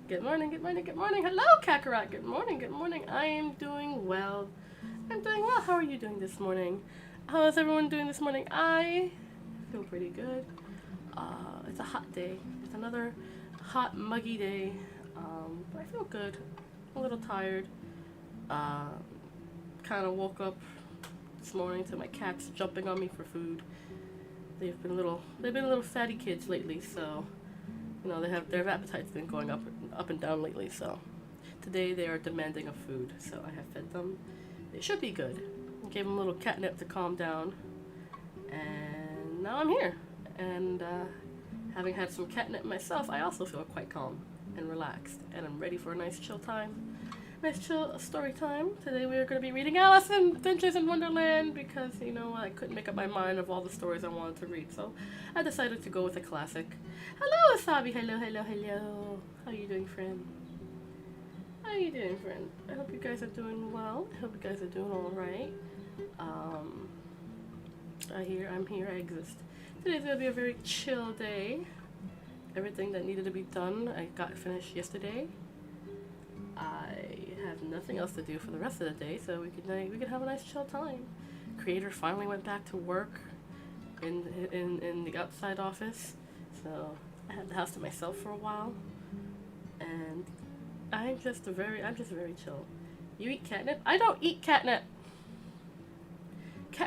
Good morning, good morning, good morning. Hello, Kakarot. Good morning, good morning. I am doing well. I'm doing well. How are you doing this morning? How is everyone doing this morning? I feel pretty good. It's a hot day. It's another hot, muggy day. But I feel good. A little tired. Kind of woke up this morning to my cats jumping on me for food. They've been a little fatty kids lately, so you know their appetite's been going up and down lately. So today they are demanding of food, so I have fed them. It should be good. I gave them a little catnip to calm down, and now I'm here. And having had some catnip myself, I also feel quite calm and relaxed, and I'm ready for a nice chill time. Nice chill story time. Today we are going to be reading Alice in Adventures in Wonderland because, you know, I couldn't make up my mind of all the stories I wanted to read, so I decided to go with a classic. Hello, Asabi. Hello, hello, hello. How are you doing, friend? How are you doing, friend? I hope you guys are doing well. I hope you guys are doing alright. I'm here, I exist. Today's going to be a very chill day. Everything that needed to be done, I got finished yesterday. I have nothing else to do for the rest of the day, so we could have a nice chill time. Creator finally went back to work in the outside office, so I had the house to myself for a while, and I'm just very chill. You eat catnip? I don't eat catnip.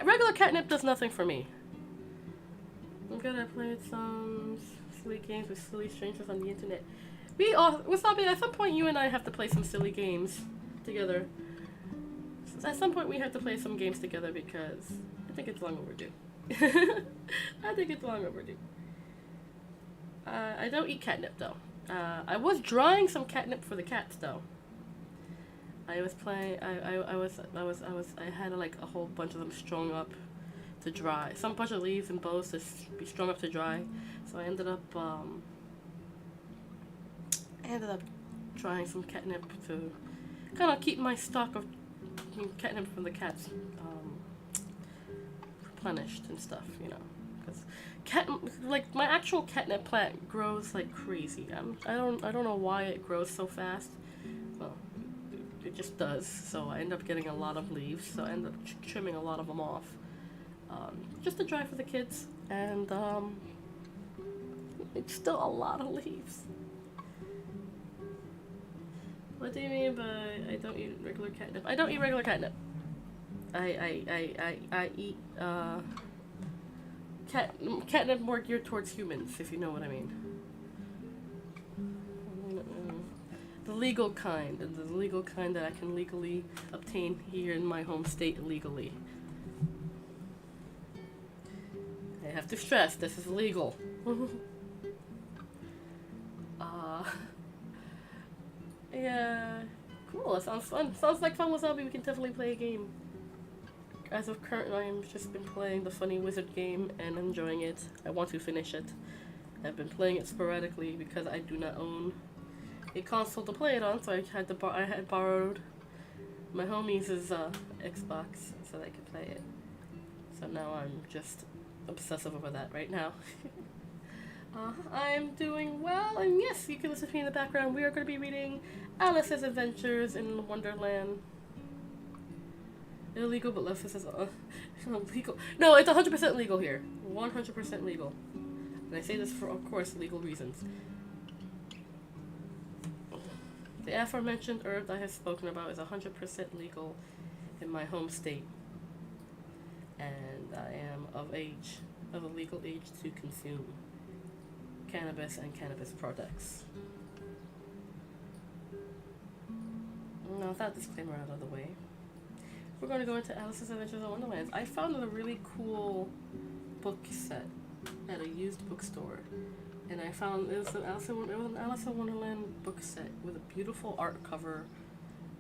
Regular catnip does nothing for me. I'm gonna play some silly games with silly strangers on the internet. Wasabi, at some point you and I have to play some silly games together. At some point we have to play some games together because I think it's long overdue. I think it's long overdue. I don't eat catnip though. I was drying some catnip for the cats though. I was playing. I had like a whole bunch of them strung up to dry. Some bunch of leaves and boughs to be strung up to dry. So I ended up trying some catnip to kind of keep my stock of catnip from the cats replenished and stuff, you know, because like my actual catnip plant grows like crazy. I don't know why it grows so fast. Well, it just does. So I end up getting a lot of leaves. So I end up trimming a lot of them off, just to dry for the kids, and it's still a lot of leaves. What do you mean by I don't eat regular catnip? I don't eat regular catnip. I eat catnip more geared towards humans, if you know what I mean. The legal kind, the legal kind that I can legally obtain here in my home state legally. I have to stress, this is legal. Yeah, cool. It sounds fun. Sounds like fun, Wasabi. We can definitely play a game. As of current, I've just been playing the Funny Wizard game and enjoying it. I want to finish it. I've been playing it sporadically because I do not own a console to play it on, so I had borrowed my homie's Xbox so they could play it. So now I'm just obsessive over that right now. I'm doing well, and yes, you can listen to me in the background. We are going to be reading Alice's Adventures in Wonderland. Illegal, but Leslie says legal. No, it's 100% legal here. 100% legal. And I say this for, of course, legal reasons. The aforementioned herb I have spoken about is 100% legal in my home state. And I am of a legal age to consume cannabis and cannabis products. Now, with that disclaimer out of the way, we're going to go into Alice's Adventures in Wonderland. I found a really cool book set at a used bookstore, and I found it was an Alice in Wonderland book set with a beautiful art cover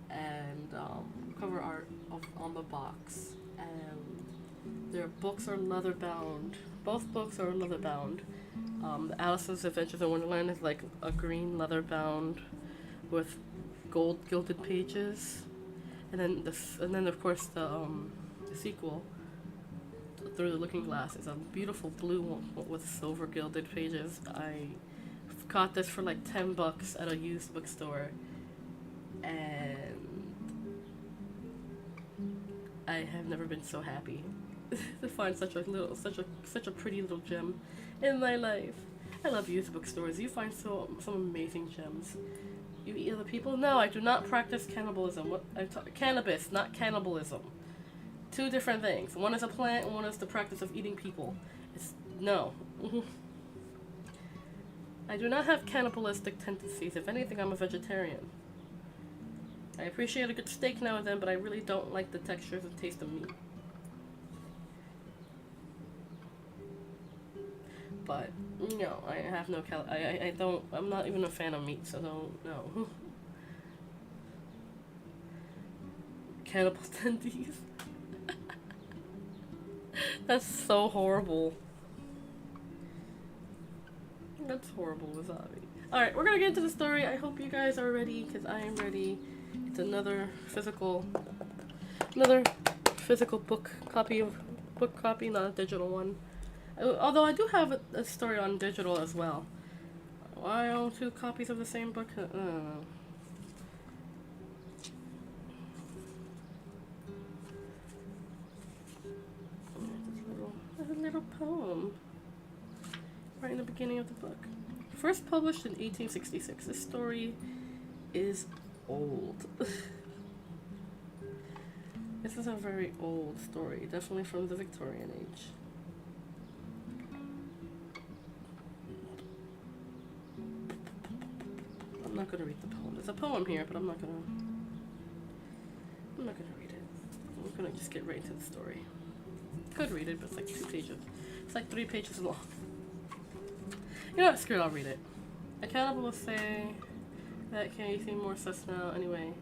and cover art on the box. And their books are leather bound. Both books are leather bound. Alice's Adventures in Wonderland is like a green leather bound with gold gilded pages, and then of course the sequel, Through the Looking Glass, is a beautiful blue one with silver gilded pages. I got this for like $10 at a used bookstore, and I have never been so happy to find such a pretty little gem in my life. I love used bookstores. You find some amazing gems. You eat other people? No, I do not practice cannibalism. Cannabis, not cannibalism. Two different things. One is a plant, and one is the practice of eating people. No. I do not have cannibalistic tendencies. If anything, I'm a vegetarian. I appreciate a good steak now and then, but I really don't like the textures and taste of meat. But, no, I have no I'm not even a fan of meat, so no. Cannibal tendencies. That's so horrible. That's horrible, Wasabi. Alright, we're gonna get into the story. I hope you guys are ready, because I am ready. It's another physical book copy, not a digital one. Although I do have a story on digital as well. Why own 2 copies of the same book? I don't know. There's a little poem right in the beginning of the book. First published in 1866. This story is old. This is a very old story, definitely from the Victorian age. I'm not gonna read the poem. There's a poem here, but I'm not gonna read it. I'm gonna just get right into the story. Could read it, but it's like 2 pages. It's like 3 pages long. You know what? Screw it, I'll read it. A cannibal will say that can you see more sus now? Anyway,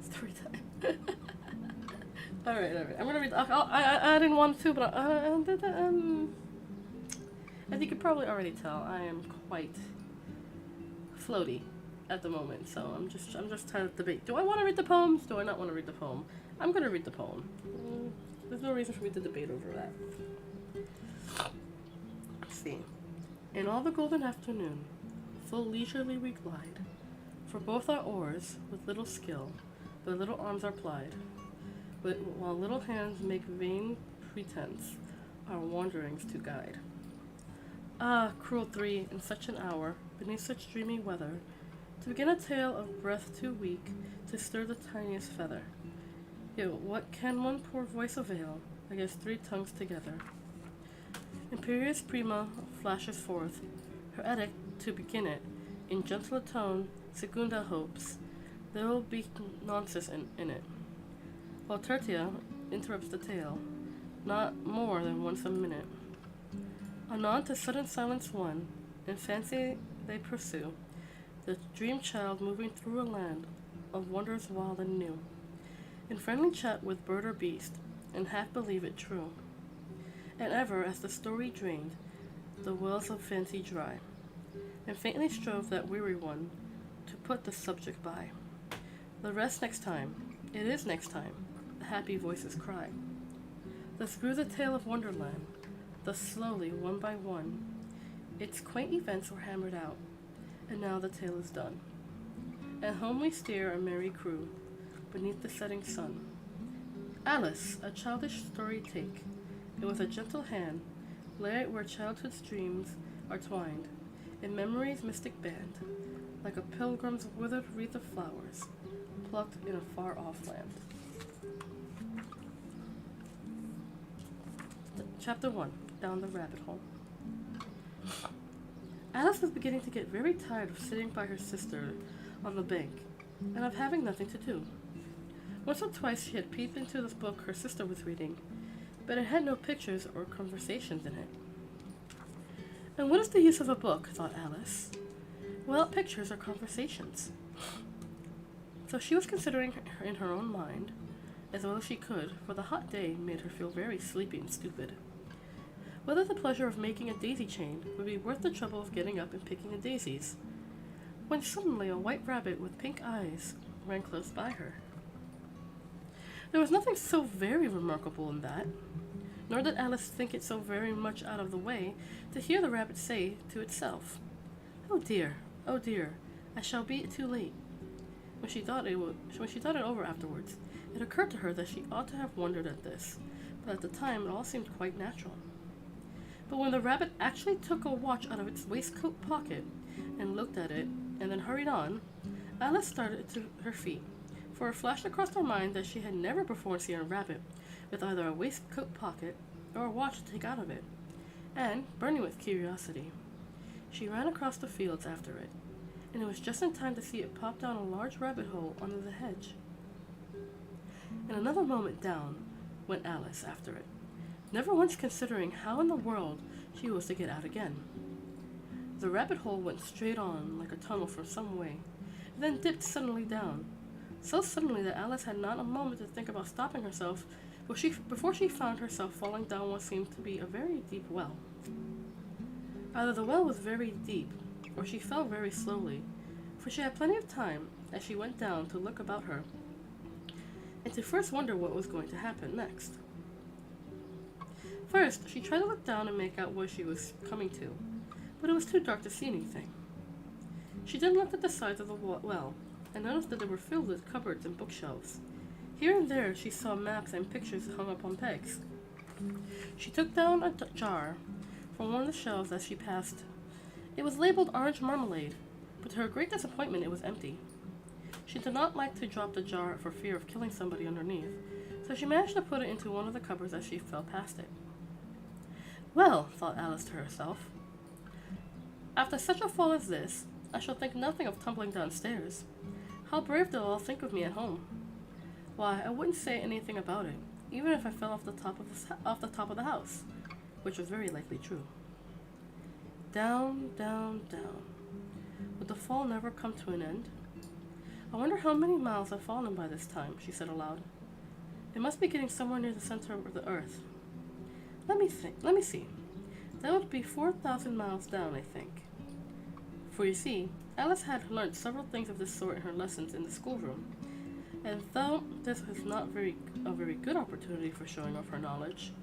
story time. Alright. I'm gonna read. I didn't want to, but I think you could probably already tell I am quite floaty at the moment, so I'm just trying to debate. Do I want to read the poems? Do I not want to read the poem? I'm gonna read the poem. There's no reason for me to debate over that. Let's see. In all the golden afternoon, full leisurely we glide, for both our oars with little skill, but little arms are plied, while little hands make vain pretense our wanderings to guide. Ah, cruel 3, in such an hour, beneath such dreamy weather, to begin a tale of breath too weak to stir the tiniest feather. Yet what can one poor voice avail against 3 tongues together? Imperious Prima flashes forth her edict to begin it, in gentler tone. Segunda hopes there will be nonsense in it, while Tertia interrupts the tale, not more than once a minute. Anon to sudden silence won, in fancy they pursue the dream child moving through a land of wonders wild and new, in friendly chat with bird or beast, and half believe it true. And ever, as the story drained, the wells of fancy dry, and faintly strove that weary one to put the subject by. The rest next time, it is next time, the happy voices cry. Thus grew the tale of Wonderland, thus slowly, one by one, its quaint events were hammered out, and now the tale is done. And home we steer a merry crew, beneath the setting sun. Alice, a childish story take, and with a gentle hand lay it where childhood's dreams are twined, in memory's mystic band, like a pilgrim's withered wreath of flowers, plucked in a far-off land. Chapter 1, Down the Rabbit Hole. Alice was beginning to get very tired of sitting by her sister on the bank, and of having nothing to do. Once or twice she had peeped into the book her sister was reading, but it had no pictures or conversations in it. And what is the use of a book, thought Alice? Without pictures or conversations. So she was considering in her own mind, as well as she could, for the hot day made her feel very sleepy and stupid, whether the pleasure of making a daisy chain would be worth the trouble of getting up and picking the daisies, when suddenly a white rabbit with pink eyes ran close by her. There was nothing so very remarkable in that, nor did Alice think it so very much out of the way to hear the rabbit say to itself, oh dear, I shall be too late." When she thought it over afterwards, it occurred to her that she ought to have wondered at this, but at the time it all seemed quite natural. But when the rabbit actually took a watch out of its waistcoat pocket and looked at it, and then hurried on, Alice started to her feet, for it flashed across her mind that she had never before seen a rabbit with either a waistcoat pocket or a watch to take out of it, and, burning with curiosity, she ran across the fields after it, and it was just in time to see it pop down a large rabbit hole under the hedge. In another moment down went Alice after it, never once considering how in the world she was to get out again. The rabbit hole went straight on like a tunnel for some way, and then dipped suddenly down, so suddenly that Alice had not a moment to think about stopping herself before she found herself falling down what seemed to be a very deep well. Either the well was very deep, or she fell very slowly, for she had plenty of time as she went down to look about her, and to first wonder what was going to happen next. First, she tried to look down and make out where she was coming to, but it was too dark to see anything. She then looked at the sides of the well, and noticed that they were filled with cupboards and bookshelves. Here and there she saw maps and pictures hung up on pegs. She took down a jar from one of the shelves as she passed. It was labeled orange marmalade, but to her great disappointment it was empty. She did not like to drop the jar for fear of killing somebody underneath, so she managed to put it into one of the cupboards as she fell past it. "Well," thought Alice to herself, "after such a fall as this, I shall think nothing of tumbling downstairs. How brave they'll all think of me at home. Why, I wouldn't say anything about it, even if I fell off the top of the house," which was very likely true. Down, down, down. Would the fall never come to an end? "I wonder how many miles I've fallen by this time," she said aloud. "It must be getting somewhere near the center of the earth. Let me see. That would be 4,000 miles down, I think." For you see, Alice had learned several things of this sort in her lessons in the schoolroom, and though this was not a very good opportunity for showing off her knowledge,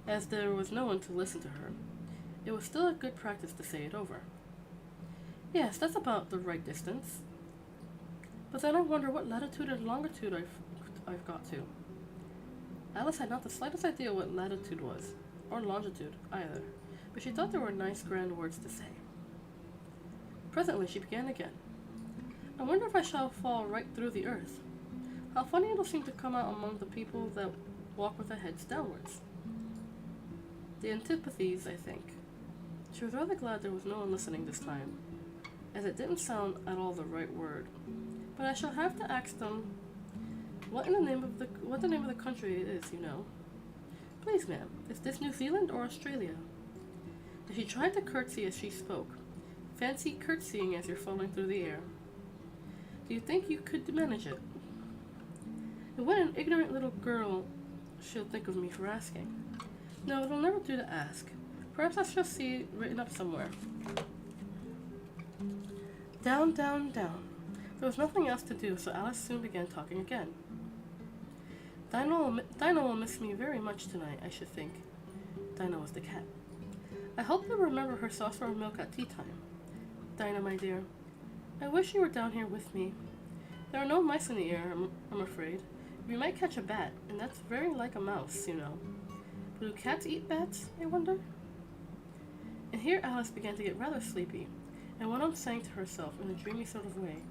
as there was no one to listen to her, it was still a good practice to say it over. "Yes, that's about the right distance. But then I wonder what latitude and longitude I've got to." Alice had not the slightest idea what latitude was, or longitude either, but she thought they were nice grand words to say. Presently she began again. "I wonder if I shall fall right through the earth. How funny it'll seem to come out among the people that walk with their heads downwards. The antipathies, I think." She was rather glad there was no one listening this time, as it didn't sound at all the right word. "But I shall have to ask them what the name of the country it is, you know. Please, ma'am, is this New Zealand or Australia?" And she tried to curtsy as she spoke. Fancy curtsying as you're falling through the air. "Do you think you could manage it? And what an ignorant little girl she'll think of me for asking. No, it'll never do to ask. Perhaps I shall see it written up somewhere." Down, down, down. There was nothing else to do, so Alice soon began talking again. Dinah will miss me very much tonight, I should think." Dinah was the cat. "I hope you'll remember her saucer of milk at tea time. Dinah, my dear, I wish you were down here with me. There are no mice in the air, I'm afraid. We might catch a bat, and that's very like a mouse, you know. But do cats eat bats, I wonder?" And here Alice began to get rather sleepy, and went on saying to herself in a dreamy sort of way,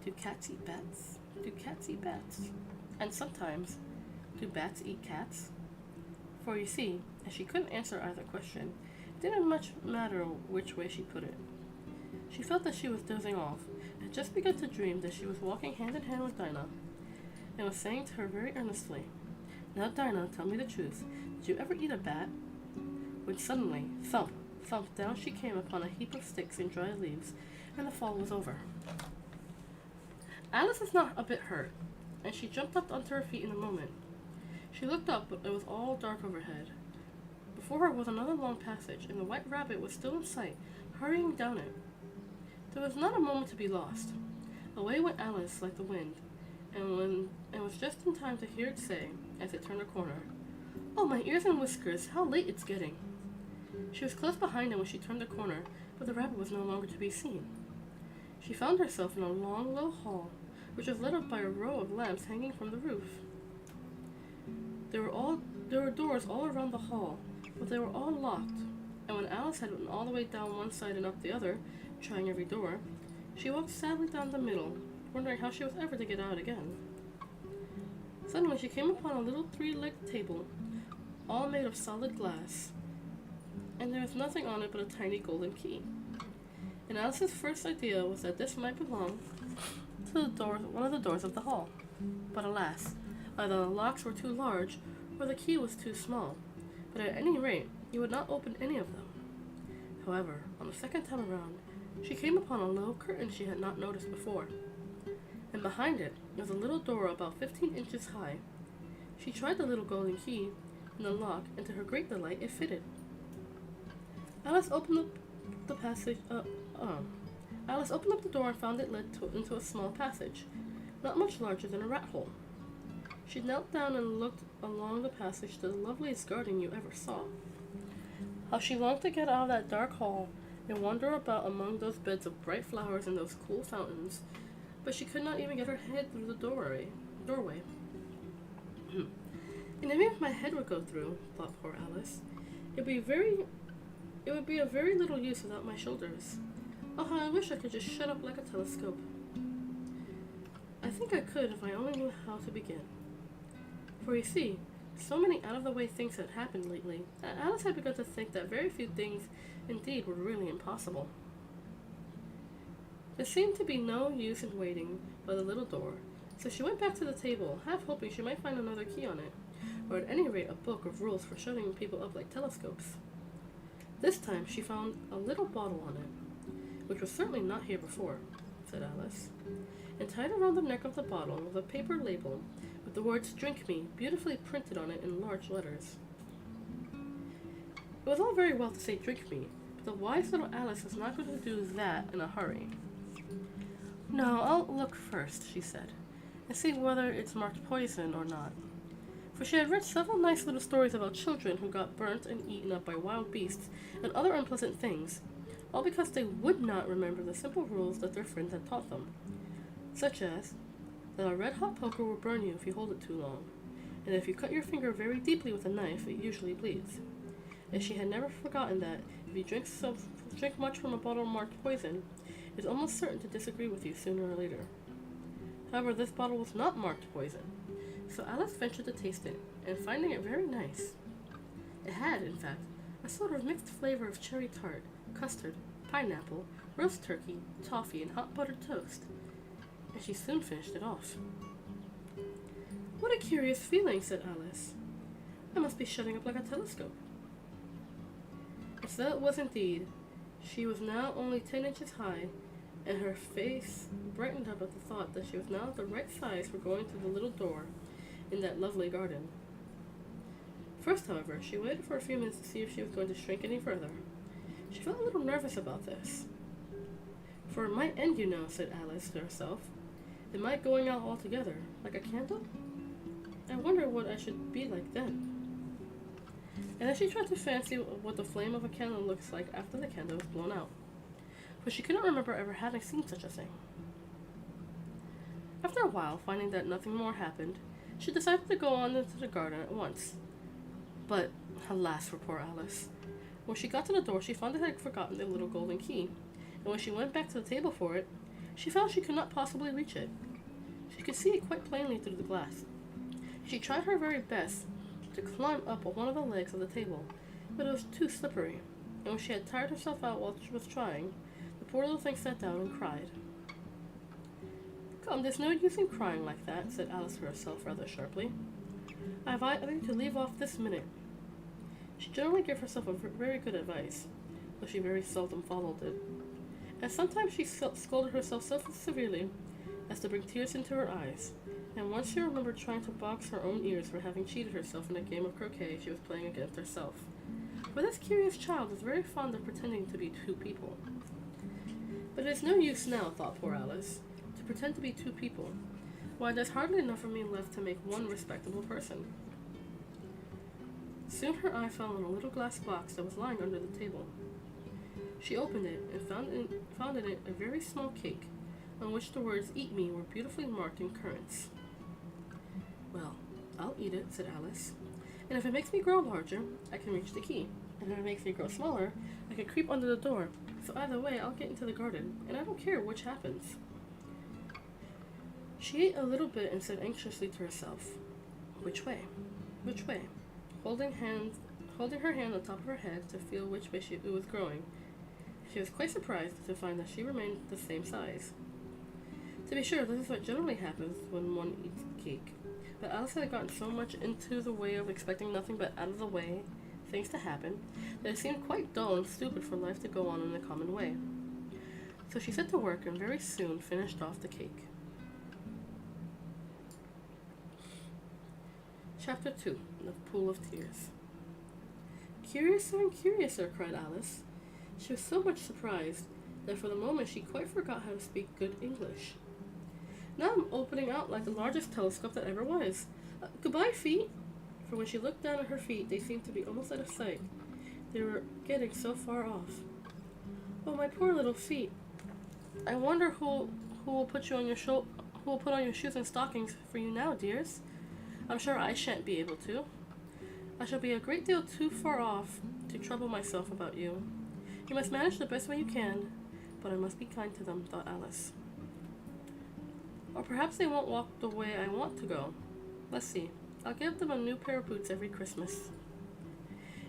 "Do cats eat bats? Do cats eat bats? And sometimes, do bats eat cats?" For you see, as she couldn't answer either question, it didn't much matter which way she put it. She felt that she was dozing off, and had just begun to dream that she was walking hand in hand with Dinah, and was saying to her very earnestly, "Now, Dinah, tell me the truth. Did you ever eat a bat?" When suddenly, thump, thump, down she came upon a heap of sticks and dry leaves, and the fall was over. Alice was not a bit hurt, and she jumped up onto her feet in a moment. She looked up, but it was all dark overhead. Before her was another long passage, and the white rabbit was still in sight, hurrying down it. There was not a moment to be lost. Away went Alice like the wind, and was just in time to hear it say, as it turned a corner, "Oh, my ears and whiskers, how late it's getting." She was close behind him when she turned the corner, but the rabbit was no longer to be seen. She found herself in a long, low hall, which was lit up by a row of lamps hanging from the roof. There were doors all around the hall, but they were all locked, and when Alice had went all the way down one side and up the other, trying every door, she walked sadly down the middle, wondering how she was ever to get out again. Suddenly she came upon a little three-legged table, all made of solid glass, and there was nothing on it but a tiny golden key. And Alice's first idea was that this might belong to one of the doors of the hall. But alas, either the locks were too large, or the key was too small. But at any rate, you would not open any of them. However, on the second time around, she came upon a low curtain she had not noticed before, and behind it was a little door about 15 inches high. She tried the little golden key in the lock, and to her great delight, it fitted. Alice opened up the door and found it led into a small passage, not much larger than a rat hole. She knelt down and looked along the passage to the loveliest garden you ever saw. How she longed to get out of that dark hall and wander about among those beds of bright flowers and those cool fountains, but she could not even get her head through the doorway. And even if my head would go through, thought poor Alice, it would be of very little use without my shoulders. Oh, how I wish I could just shut up like a telescope. I think I could if I only knew how to begin. For you see, so many out-of-the-way things had happened lately that Alice had begun to think that very few things indeed were really impossible. There seemed to be no use in waiting by the little door, so she went back to the table, half hoping she might find another key on it, or at any rate a book of rules for shutting people up like telescopes. This time she found a little bottle on it, which was certainly not here before, said Alice, and tied around the neck of the bottle was a paper label with the words "Drink Me" beautifully printed on it in large letters. It was all very well to say "Drink Me," but the wise little Alice was not going to do that in a hurry. No, I'll look first, she said, and see whether it's marked poison or not. For she had read several nice little stories about children who got burnt and eaten up by wild beasts and other unpleasant things, all because they would not remember the simple rules that their friends had taught them, such as that a red-hot poker will burn you if you hold it too long, and if you cut your finger very deeply with a knife, it usually bleeds. And she had never forgotten that if you drink much from a bottle marked poison, it is almost certain to disagree with you sooner or later. However, this bottle was not marked poison, so Alice ventured to taste it, and finding it very nice. It had, in fact, a sort of mixed flavor of cherry tart, custard, pineapple, roast turkey, toffee, and hot buttered toast, and she soon finished it off. What a curious feeling, said Alice. I must be shutting up like a telescope. And so it was indeed. She was now only 10 inches high, and her face brightened up at the thought that she was now the right size for going through the little door in that lovely garden. First, however, she waited for a few minutes to see if she was going to shrink any further. She felt a little nervous about this. For it might end, you know, said Alice to herself. It might going out altogether, like a candle? I wonder what I should be like then. And then she tried to fancy what the flame of a candle looks like after the candle was blown out, for she could not remember ever having seen such a thing. After a while, finding that nothing more happened, she decided to go on into the garden at once. But, alas for poor Alice, when she got to the door, she found that she had forgotten the little golden key, and when she went back to the table for it, she found she could not possibly reach it. She could see it quite plainly through the glass. She tried her very best to climb up one of the legs of the table, but it was too slippery, and when she had tired herself out while she was trying, the poor little thing sat down and cried. Come, there's no use in crying like that, said Alice to herself rather sharply. I have either to leave off this minute. She generally gave herself a very good advice, though she very seldom followed it, and sometimes she scolded herself so severely as to bring tears into her eyes, and once she remembered trying to box her own ears for having cheated herself in a game of croquet she was playing against herself. For this curious child was very fond of pretending to be two people. But it is no use now, thought poor Alice, to pretend to be two people. Why, there's hardly enough of me left to make one respectable person. Soon her eye fell on a little glass box that was lying under the table. She opened it and found in it a very small cake, on which the words "Eat me" were beautifully marked in currants. "Well, I'll eat it," said Alice. "And if it makes me grow larger, I can reach the key. And if it makes me grow smaller, I can creep under the door. So either way, I'll get into the garden, and I don't care which happens." She ate a little bit and said anxiously to herself, "Which way? Which way?" Holding her hand on top of her head to feel which way it was growing. She was quite surprised to find that she remained the same size. To be sure, this is what generally happens when one eats cake. But Alice had gotten so much into the way of expecting nothing but out of the way things to happen that it seemed quite dull and stupid for life to go on in a common way. So she set to work and very soon finished off the cake. Chapter 2. The Pool of Tears. "Curiouser and curiouser," cried Alice. She was so much surprised that for the moment she quite forgot how to speak good English. "Now I'm opening out like the largest telescope that ever was. Goodbye, feet!" For when she looked down at her feet, they seemed to be almost out of sight. They were getting so far off. "Oh, my poor little feet! I wonder who will put on your shoes and stockings for you now, dears. I'm sure I shan't be able to. I shall be a great deal too far off to trouble myself about you. You must manage the best way you can, but I must be kind to them," thought Alice. "Or perhaps they won't walk the way I want to go. Let's see. I'll give them a new pair of boots every Christmas."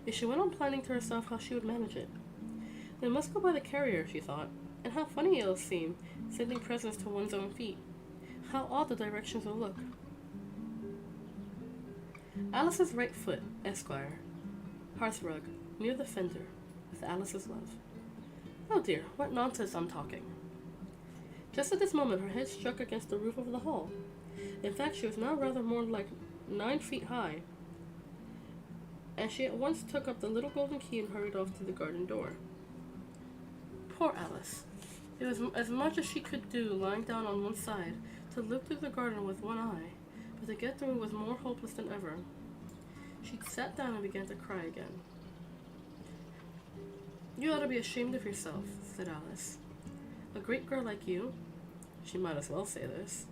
And she went on planning to herself how she would manage it. "They must go by the carrier," she thought, "and how funny it'll seem, sending presents to one's own feet. How odd the directions will look. Alice's right foot, Esquire. Hearthrug, near the fender, with Alice's love." Oh dear, what nonsense I'm talking. Just at this moment her head struck against the roof of the hall. In fact, she was now rather more like 9 feet high, and she at once took up the little golden key and hurried off to the garden door. Poor Alice! It was as much as she could do, lying down on one side, to look through the garden with one eye, but to get through was more hopeless than ever. She sat down and began to cry again. "You ought to be ashamed of yourself," said Alice. "A great girl like you," she might as well say this,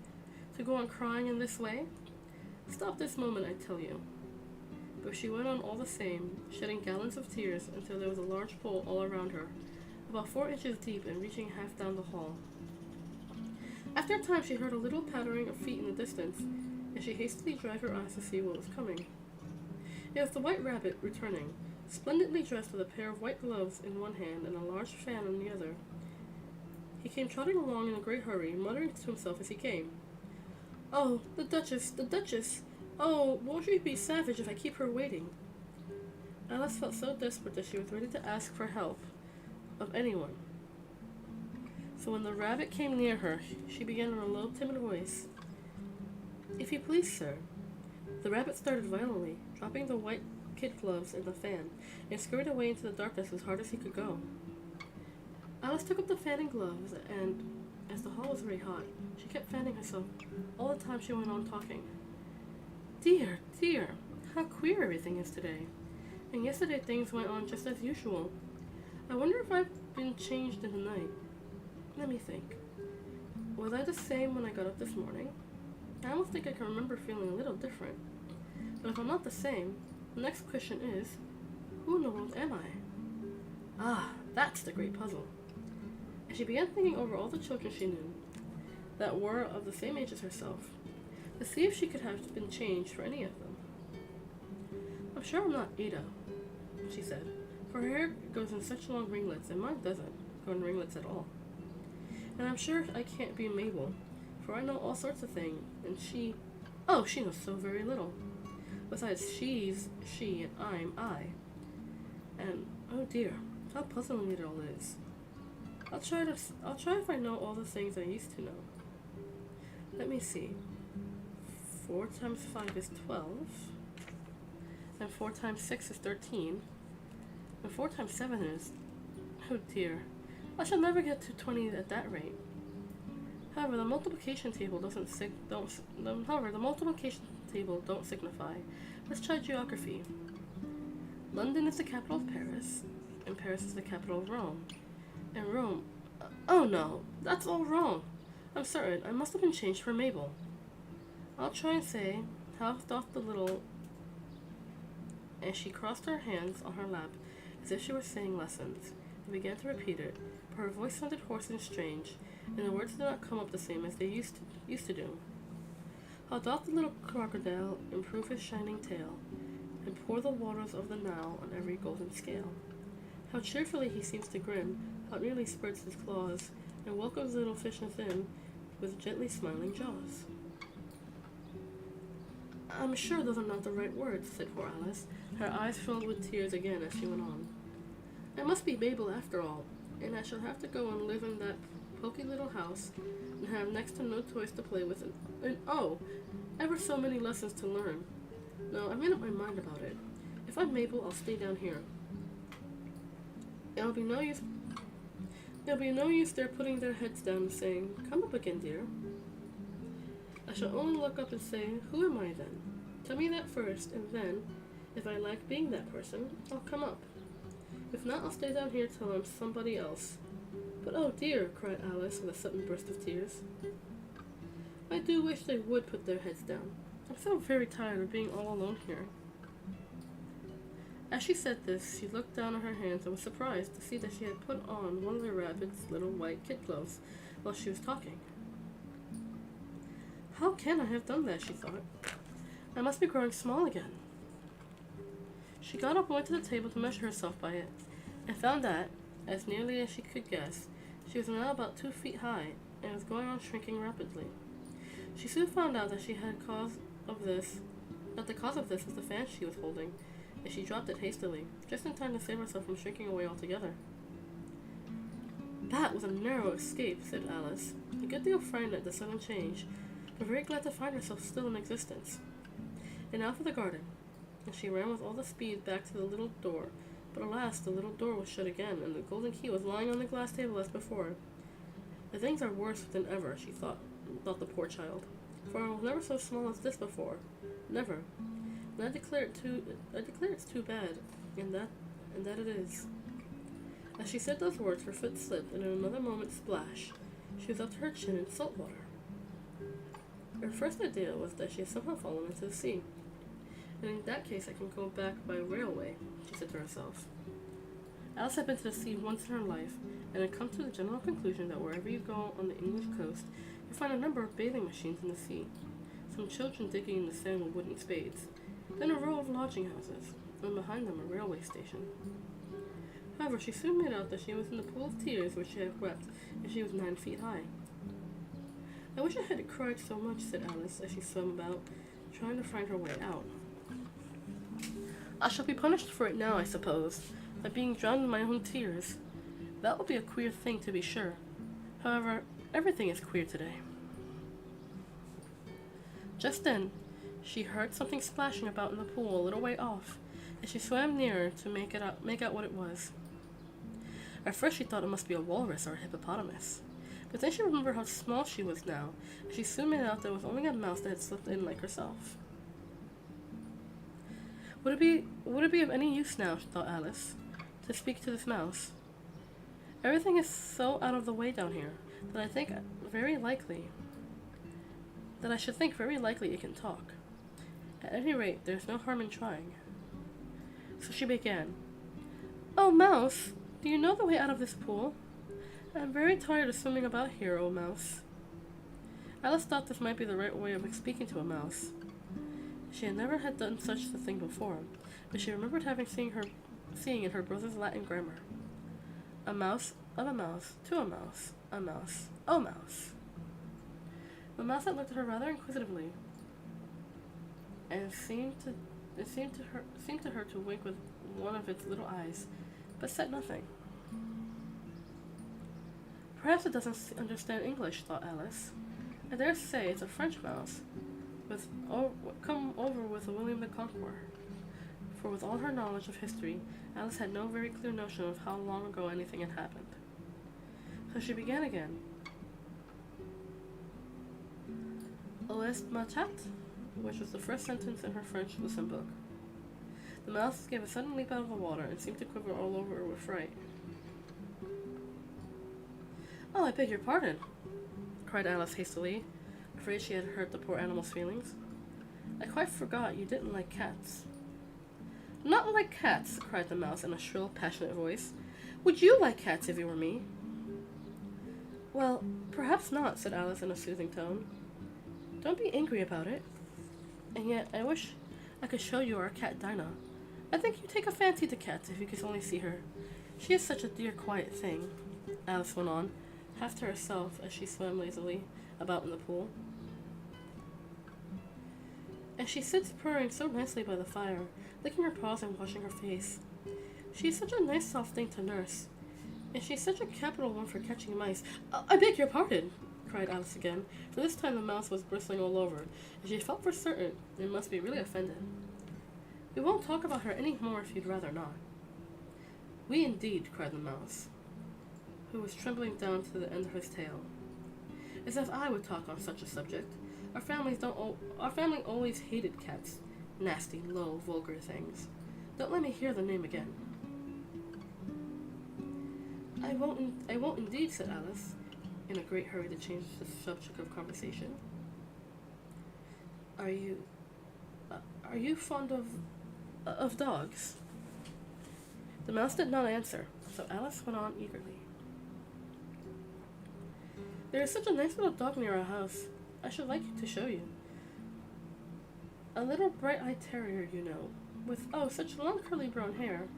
"to go on crying in this way? Stop this moment, I tell you." But she went on all the same, shedding gallons of tears until there was a large pool all around her, about 4 inches deep and reaching half down the hall. After a time she heard a little pattering of feet in the distance, and she hastily dried her eyes to see what was coming. It was the White Rabbit returning, splendidly dressed with a pair of white gloves in one hand and a large fan in the other. He came trotting along in a great hurry, muttering to himself as he came, "Oh, the Duchess, the Duchess! Oh, won't she be savage if I keep her waiting?" Alice felt so desperate that she was ready to ask for help of anyone. So when the rabbit came near her, she began in a low, timid voice, "If you please, sir." The rabbit started violently, dropping the white kid gloves and the fan, and scurried away into the darkness as hard as he could go. Alice took up the fan and gloves, and, as the hall was very hot, she kept fanning herself all the time she went on talking. "Dear, dear, how queer everything is today. And yesterday things went on just as usual. I wonder if I've been changed in the night. Let me think. Was I the same when I got up this morning? I almost think I can remember feeling a little different. But if I'm not the same, the next question is, who in the world am I? Ah, that's the great puzzle." And she began thinking over all the children she knew that were of the same age as herself, to see if she could have been changed for any of them. "I'm sure I'm not Ada," she said, "for her hair goes in such long ringlets, and mine doesn't go in ringlets at all. And I'm sure I can't be Mabel, for I know all sorts of things, and she knows so very little. Besides, she's she and I'm I. And, oh dear, how puzzling it all is. I'll try if I know all the things I used to know. Let me see. 4 times 5 is 12, and 4 times 6 is 13, and 4 times 7 is, oh dear, I shall never get to 20 at that rate. However, the multiplication table don't signify. Let's try geography. London is the capital of Paris, and Paris is the capital of Rome. In Rome. Oh no, that's all wrong. I'm certain I must have been changed for Mabel. I'll try and say, how doth the little... And she crossed her hands on her lap as if she were saying lessons, and began to repeat it, but her voice sounded hoarse and strange, and the words did not come up the same as they used to do. How doth the little crocodile improve his shining tail, and pour the waters of the Nile on every golden scale? How cheerfully he seems to grin, how nearly spreads his claws, and welcomes little fish within with gently smiling jaws. I'm sure those are not the right words, said poor Alice, her eyes filled with tears again as she went on. I must be Mabel after all, and I shall have to go and live in that poky little house, and have next to no toys to play with, and oh, ever so many lessons to learn. No, I've made up my mind about it. If I'm Mabel, I'll stay down here. It'll be no use their putting their heads down and saying, come up again, dear. I shall only look up and say, who am I then? Tell me that first, and then, if I like being that person, I'll come up. If not, I'll stay down here till I'm somebody else. But oh dear, cried Alice with a sudden burst of tears. I do wish they would put their heads down. I'm so very tired of being all alone here. As she said this, she looked down at her hands and was surprised to see that she had put on one of the rabbit's little white kid gloves while she was talking. How can I have done that, she thought. I must be growing small again. She got up and went to the table to measure herself by it, and found that, as nearly as she could guess, she was now about 2 feet high, and was going on shrinking rapidly. She soon found out that the cause of this was the fan she was holding, and she dropped it hastily, just in time to save herself from shrinking away altogether. That was a narrow escape, said Alice, a good deal frightened at the sudden change, but very glad to find herself still in existence. And now for the garden, and she ran with all the speed back to the little door, but alas, the little door was shut again, and the golden key was lying on the glass table as before. The things are worse than ever, she thought the poor child, for I was never so small as this before, never. And I declare it's too bad, and that it is. As she said those words, her foot slipped, and in another moment, splash, she was up to her chin in salt water. Her first idea was that she had somehow fallen into the sea. And in that case, I can go back by railway, she said to herself. Alice had been to the sea once in her life, and had come to the general conclusion that wherever you go on the English coast, you find a number of bathing machines in the sea, some children digging in the sand with wooden spades, then a row of lodging houses, and behind them a railway station. However, she soon made out that she was in the pool of tears where she had wept, and she was 9 feet high. I wish I hadn't cried so much, said Alice, as she swam about, trying to find her way out. I shall be punished for it now, I suppose, by being drowned in my own tears. That will be a queer thing, to be sure. However, everything is queer today. Just then, she heard something splashing about in the pool a little way off, and she swam nearer to make out what it was. At first she thought it must be a walrus or a hippopotamus, but then she remembered how small she was now, and she soon made out that it was only a mouse that had slipped in like herself. Would it be of any use now, thought Alice, to speak to this mouse? Everything is so out of the way down here that I should think very likely it can talk. At any rate, there's no harm in trying. So she began, "Oh, mouse, do you know the way out of this pool? I'm very tired of swimming about here, oh mouse." Alice thought this might be the right way of speaking to a mouse. She had never done such a thing before, but she remembered seeing in her brother's Latin grammar, "A mouse, of a mouse, to a mouse, oh mouse." The mouse had looked at her rather inquisitively, and seemed to her to wink with one of its little eyes, but said nothing. Perhaps it doesn't understand English, thought Alice. I dare say it's a French mouse, come over with William the Conqueror. For with all her knowledge of history, Alice had no very clear notion of how long ago anything had happened. So she began again. "Où est ma tête?" which was the first sentence in her French lesson book. The mouse gave a sudden leap out of the water and seemed to quiver all over with fright. Oh, I beg your pardon, cried Alice hastily, afraid she had hurt the poor animal's feelings. I quite forgot you didn't like cats. Not like cats, cried the mouse in a shrill, passionate voice. Would you like cats if you were me? Well, perhaps not, said Alice in a soothing tone. Don't be angry about it. And yet, I wish I could show you our cat Dinah. I think you'd take a fancy to cats if you could only see her. She is such a dear, quiet thing, Alice went on, half to herself as she swam lazily about in the pool. And she sits purring so nicely by the fire, licking her paws and washing her face. She is such a nice soft thing to nurse, and she's such a capital one for catching mice. I beg your pardon, cried Alice again, for this time the mouse was bristling all over, and she felt for certain it must be really offended. We won't talk about her any more if you'd rather not. We indeed, cried the mouse, who was trembling down to the end of his tail. As if I would talk on such a subject. Our family always hated cats. Nasty, low, vulgar things. Don't let me hear the name again. I won't indeed, said Alice, in a great hurry to change the subject of conversation. Are you fond of dogs? The mouse did not answer, so Alice went on eagerly. There is such a nice little dog near our house. I should like to show you. A little bright-eyed terrier, you know, with, such long curly brown hair.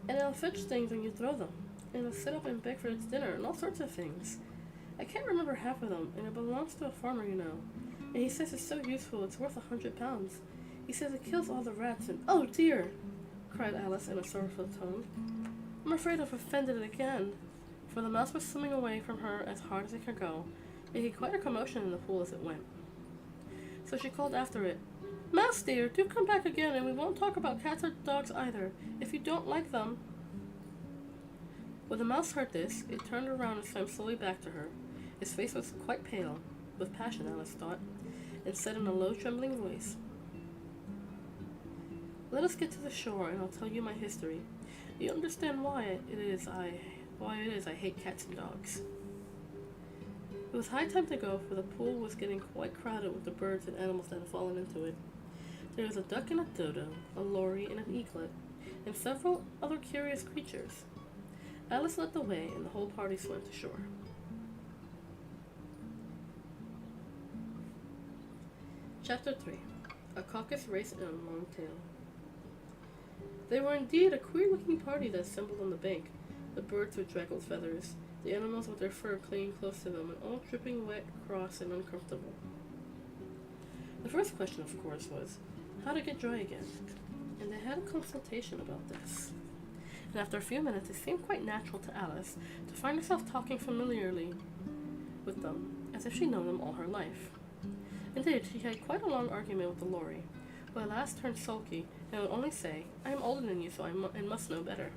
And it'll fetch things when you throw them. And it'll sit up and beg for its dinner and all sorts of things. I can't remember half of them, and it belongs to a farmer, you know. And he says it's so useful it's worth £100. He says it kills all the rats and— Oh dear! Cried Alice in a sorrowful tone. I'm afraid I've offended it again. For the mouse was swimming away from her as hard as it could go, making quite a commotion in the pool as it went. So she called after it, Mouse dear, do come back again, and we won't talk about cats or dogs either, if you don't like them. When the mouse heard this, it turned around and swam slowly back to her. His face was quite pale, with passion, Alice thought, and said in a low, trembling voice, Let us get to the shore, and I'll tell you my history. You understand why it is I hate cats and dogs. It was high time to go, for the pool was getting quite crowded with the birds and animals that had fallen into it. There was a duck and a dodo, a lory and an eaglet, and several other curious creatures. Alice led the way, and the whole party swam to shore. Chapter 3. A Caucus Race and a Long Tail. They were indeed a queer-looking party that assembled on the bank, the birds with draggled feathers, the animals with their fur clinging close to them, and all dripping wet, cross, and uncomfortable. The first question, of course, was how to get dry again, and they had a consultation about this. And after a few minutes, it seemed quite natural to Alice to find herself talking familiarly with them, as if she'd known them all her life. Indeed, she had quite a long argument with the lory, who at last turned sulky and would only say, I am older than you, so I must know better.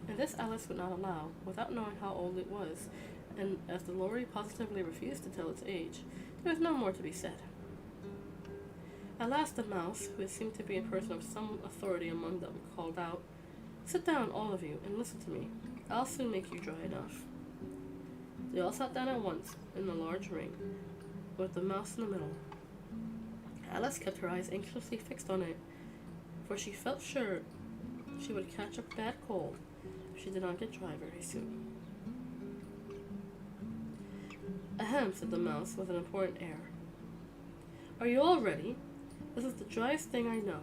And this Alice would not allow, without knowing how old it was, and as the lory positively refused to tell its age, there was no more to be said. At last the mouse, who seemed to be a person of some authority among them, called out, Sit down, all of you, and listen to me. I'll soon make you dry enough. They all sat down at once, in a large ring, with the mouse in the middle. Alice kept her eyes anxiously fixed on it, for she felt sure she would catch a bad cold if she did not get dry very soon. Ahem, said the mouse with an important air. Are you all ready? This is the driest thing I know.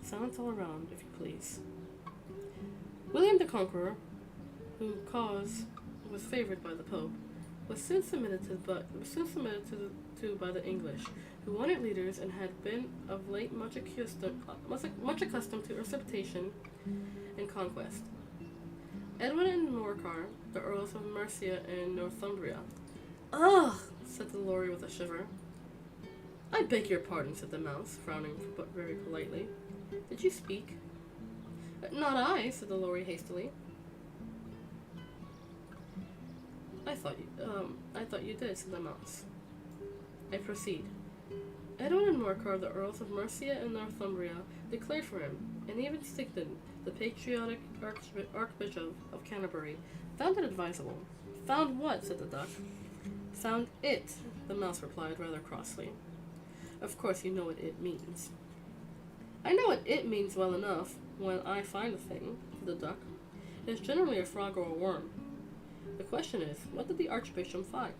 Silence all around, if you please. William the Conqueror, whose cause was favored by the Pope, was soon submitted to by the English, who wanted leaders and had been of late much accustomed to usurpation and conquest. Edwin and Morcar, the Earls of Mercia and Northumbria. Ugh, said the lory with a shiver. I beg your pardon, said the mouse, frowning but very politely. Did you speak? Not I, said the lory hastily. I thought you did, said the mouse. I proceed. Edwin and Morcar, the Earls of Mercia and Northumbria, declared for him, and even Stigton, the patriotic Archbishop of Canterbury, found it advisable. Found what? Said the duck. Found it, the mouse replied rather crossly. Of course you know what it means. I know what it means well enough when I find a thing, said the duck. It is generally a frog or a worm. The question is, what did the Archbishop find?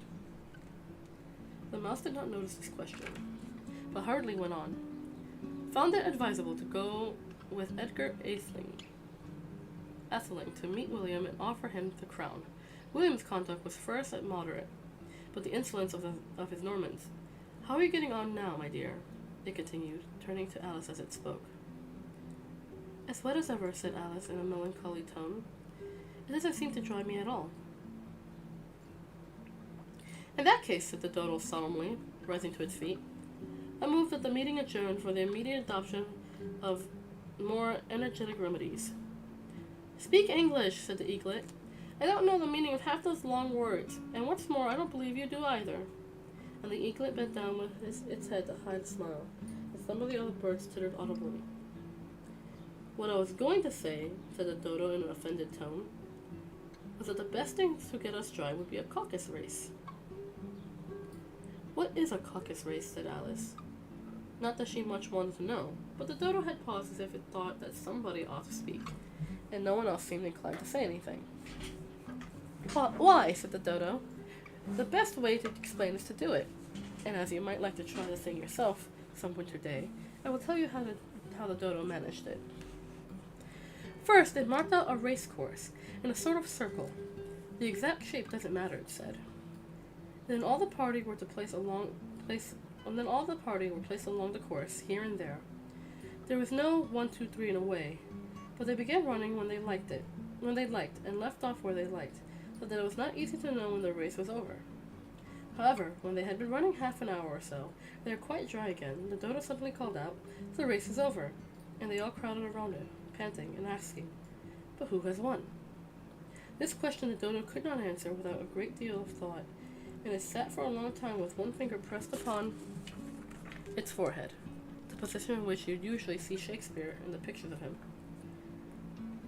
The mouse did not notice this question, but hurriedly went on. Found it advisable to go with Edgar Atheling to meet William and offer him the crown. William's conduct was first at moderate, but the insolence of his Normans. How are you getting on now, my dear? It continued, turning to Alice as it spoke. As wet as ever, said Alice in a melancholy tone. It doesn't seem to dry me at all. In that case, said the dodo solemnly, rising to its feet, I move that the meeting adjourn for the immediate adoption of more energetic remedies. Speak English, said the eaglet. I don't know the meaning of half those long words, and what's more, I don't believe you do either. And the eaglet bent down with its head to hide a smile, and some of the other birds tittered audibly. What I was going to say, said the dodo in an offended tone, was that the best thing to get us dry would be a caucus race. What is a caucus race? Said Alice. Not that she much wanted to know, but the dodo had paused as if it thought that somebody ought to speak, and no one else seemed inclined to say anything. Why? Said the dodo. The best way to explain is to do it, and as you might like to try the thing yourself some winter day, I will tell you how the dodo managed it. First, it marked out a race course in a sort of circle. The exact shape doesn't matter, it said. Then all the party were placed along the course, here and there. There was no 1, 2, 3 and away, but they began running when they liked, and left off where they liked, so that it was not easy to know when the race was over. However, when they had been running half an hour or so, they were quite dry again. The dodo suddenly called out, "The race is over," and they all crowded around it, panting and asking, "But who has won?" This question the dodo could not answer without a great deal of thought, and it sat for a long time with one finger pressed upon its forehead, the position in which you'd usually see Shakespeare in the pictures of him,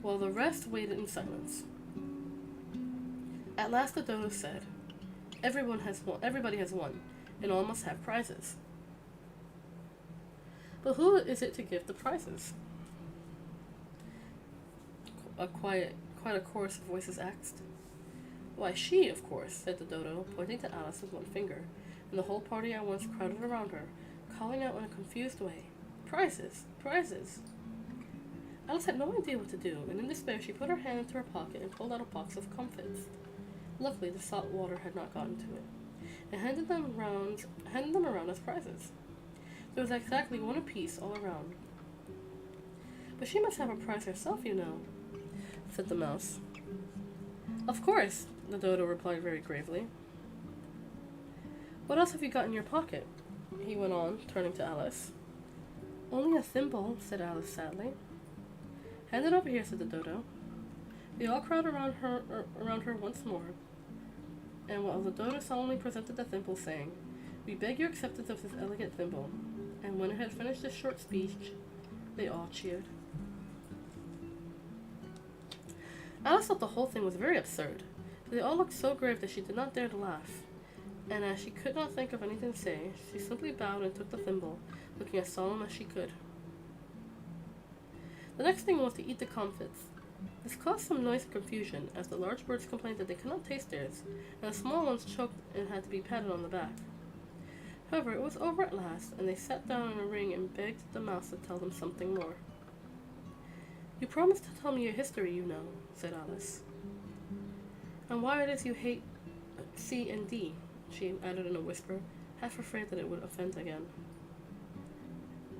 while the rest waited in silence. At last the dodo said, everybody has won, and all must have prizes. But who is it to give the prizes? Quite a chorus of voices asked. Why, she, of course, said the dodo, pointing to Alice with one finger, and the whole party at once crowded around her, calling out in a confused way, "Prizes! Prizes!" Alice had no idea what to do, and in despair she put her hand into her pocket and pulled out a box of comfits. Luckily, the salt water had not gotten to it, and handed them around as prizes. There was exactly one apiece all around. But she must have a prize herself, you know, said the mouse. Of course, the dodo replied very gravely. What else have you got in your pocket? He went on, turning to Alice. Only a thimble, said Alice sadly. Hand it over here, said the dodo. They all crowded around her once more, and while the dodo solemnly presented the thimble, saying, "We beg your acceptance of this elegant thimble," and when it had finished this short speech, they all cheered. Alice thought the whole thing was very absurd, but they all looked so grave that she did not dare to laugh, and as she could not think of anything to say, she simply bowed and took the thimble, looking as solemn as she could. The next thing was to eat the comfits. This caused some noise and confusion, as the large birds complained that they could not taste theirs, and the small ones choked and had to be patted on the back. However, it was over at last, and they sat down in a ring and begged the mouse to tell them something more. You promised to tell me your history, you know, said Alice. And why it is you hate C and D, she added in a whisper, half afraid that it would offend again.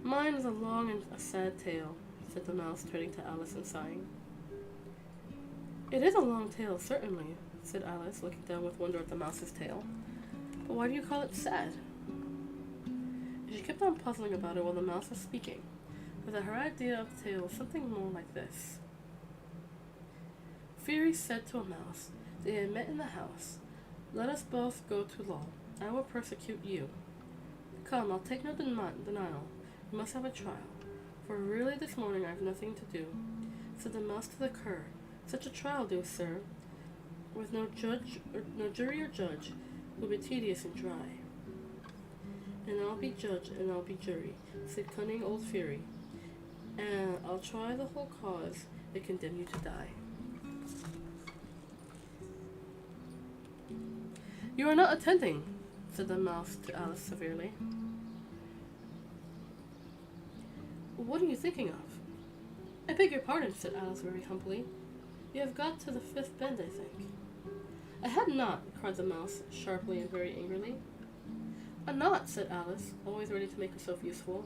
Mine is a long and a sad tale, said the mouse, turning to Alice and sighing. It is a long tale, certainly, said Alice, looking down with wonder at the mouse's tail. But why do you call it sad? And she kept on puzzling about it while the mouse was speaking, so that her idea of the tale was something more like this. Fairy said to a mouse, they had met in the house. Let us both go to law. I will persecute you. Come, I'll take no denial. We must have a trial. For really this morning I have nothing to do. said the mouse to the cur. Such a trial, dear sir, with no jury or judge, will be tedious and dry. And I'll be judge and I'll be jury, said cunning old Fury, and I'll try the whole cause and condemn you to die. You are not attending, said the mouse to Alice severely. What are you thinking of? I beg your pardon, said Alice very humbly. You have got to the 5th bend, I think. I had not, cried the mouse, sharply and very angrily. A knot, said Alice, always ready to make herself useful,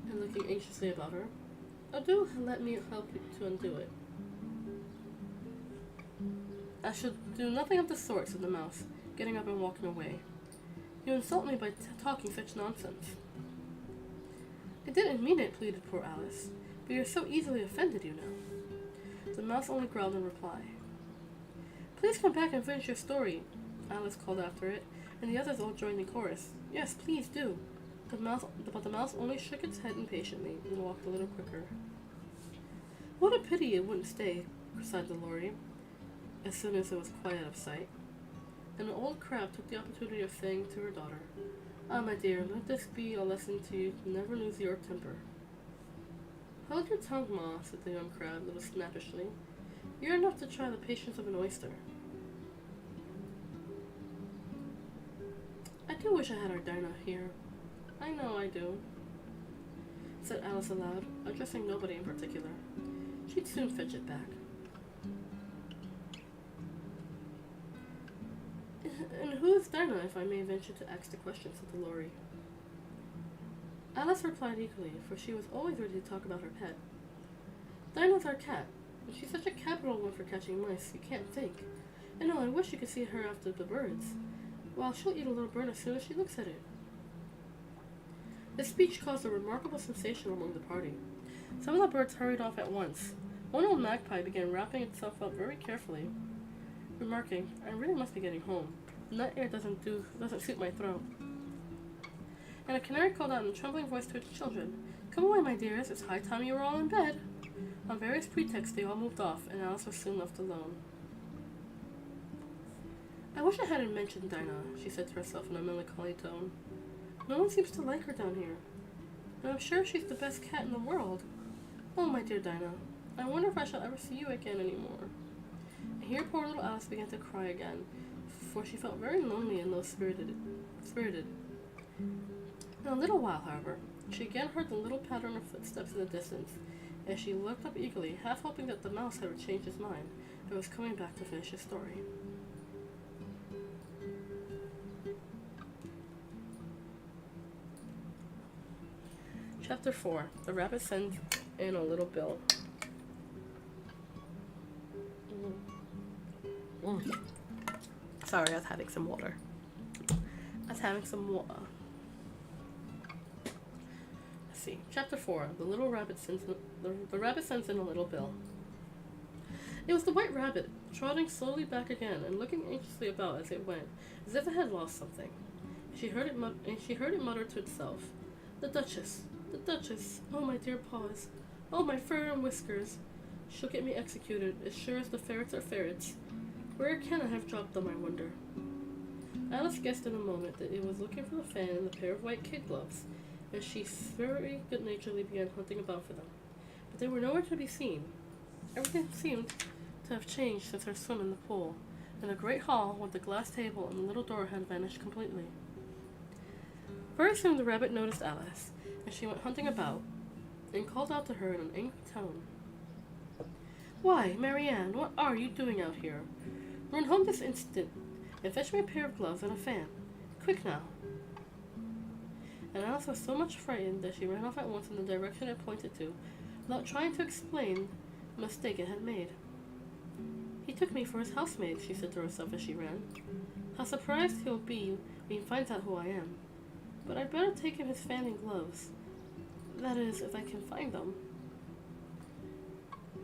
and looking anxiously about her. Oh, do let me help you to undo it. I shall do nothing of the sort, said the mouse, getting up and walking away. You insult me by talking such nonsense. I didn't mean it, pleaded poor Alice, but you're so easily offended, you know. The mouse only growled in reply. Please come back and finish your story, Alice called after it, and the others all joined in chorus. Yes, please do. But the mouse only shook its head impatiently and walked a little quicker. What a pity it wouldn't stay, sighed the lorry, as soon as it was quite out of sight. And an old crab took the opportunity of saying to her daughter, Ah, my dear, let this be a lesson to you to never lose your temper. Hold your tongue, Ma, said the young crab, a little snappishly. You're enough to try the patience of an oyster. I do wish I had our Dinah here. I know I do, said Alice aloud, addressing nobody in particular. She'd soon fetch it back. And who is Dinah, if I may venture to ask the question, said the lorry. Alice replied eagerly, for she was always ready to talk about her pet. Dinah's our cat, and she's such a capital one for catching mice, you can't think. And oh, I wish you could see her after the birds. Well, she'll eat a little bird as soon as she looks at it. This speech caused a remarkable sensation among the party. Some of the birds hurried off at once. One old magpie began wrapping itself up very carefully, remarking, I really must be getting home. Nut air doesn't suit my throat. And a canary called out in a trembling voice to its children, Come away, my dears, it's high time you were all in bed. On various pretexts they all moved off, and Alice was soon left alone. I wish I hadn't mentioned Dinah, she said to herself in a melancholy tone. No one seems to like her down here, and I'm sure she's the best cat in the world. Oh, my dear Dinah, I wonder if I shall ever see you again anymore. And here poor little Alice began to cry again, for she felt very lonely and low-spirited. In a little while, however, she again heard the little pattern of footsteps in the distance, and she looked up eagerly, half hoping that the mouse had changed his mind and was coming back to finish his story. Chapter 4. The Rabbit Sends in a Little Bill. Sorry, I was having some water. Let's see. Chapter 4. The Rabbit Sends in a Little Bill. It was the White Rabbit, trotting slowly back again and looking anxiously about as it went, as if it had lost something. She heard it mutter to itself, The Duchess! The Duchess! Oh, my dear paws! Oh, my fur and whiskers! She'll get me executed, as sure as the ferrets are ferrets. Where can I have dropped them, I wonder? Alice guessed in a moment that it was looking for the fan and the pair of white kid gloves, and she very good-naturedly began hunting about for them. But they were nowhere to be seen. Everything seemed to have changed since her swim in the pool, and the great hall with the glass table and the little door had vanished completely. Very soon the rabbit noticed Alice, and she went hunting about, and called out to her in an angry tone. Why, Marianne, what are you doing out here? Run home this instant, and fetch me a pair of gloves and a fan. Quick now. And Alice was so much frightened that she ran off at once in the direction it pointed to, without trying to explain the mistake it had made. He took me for his housemaid, she said to herself as she ran. How surprised he'll be when he finds out who I am. But I'd better take him his fan and gloves. That is, if I can find them.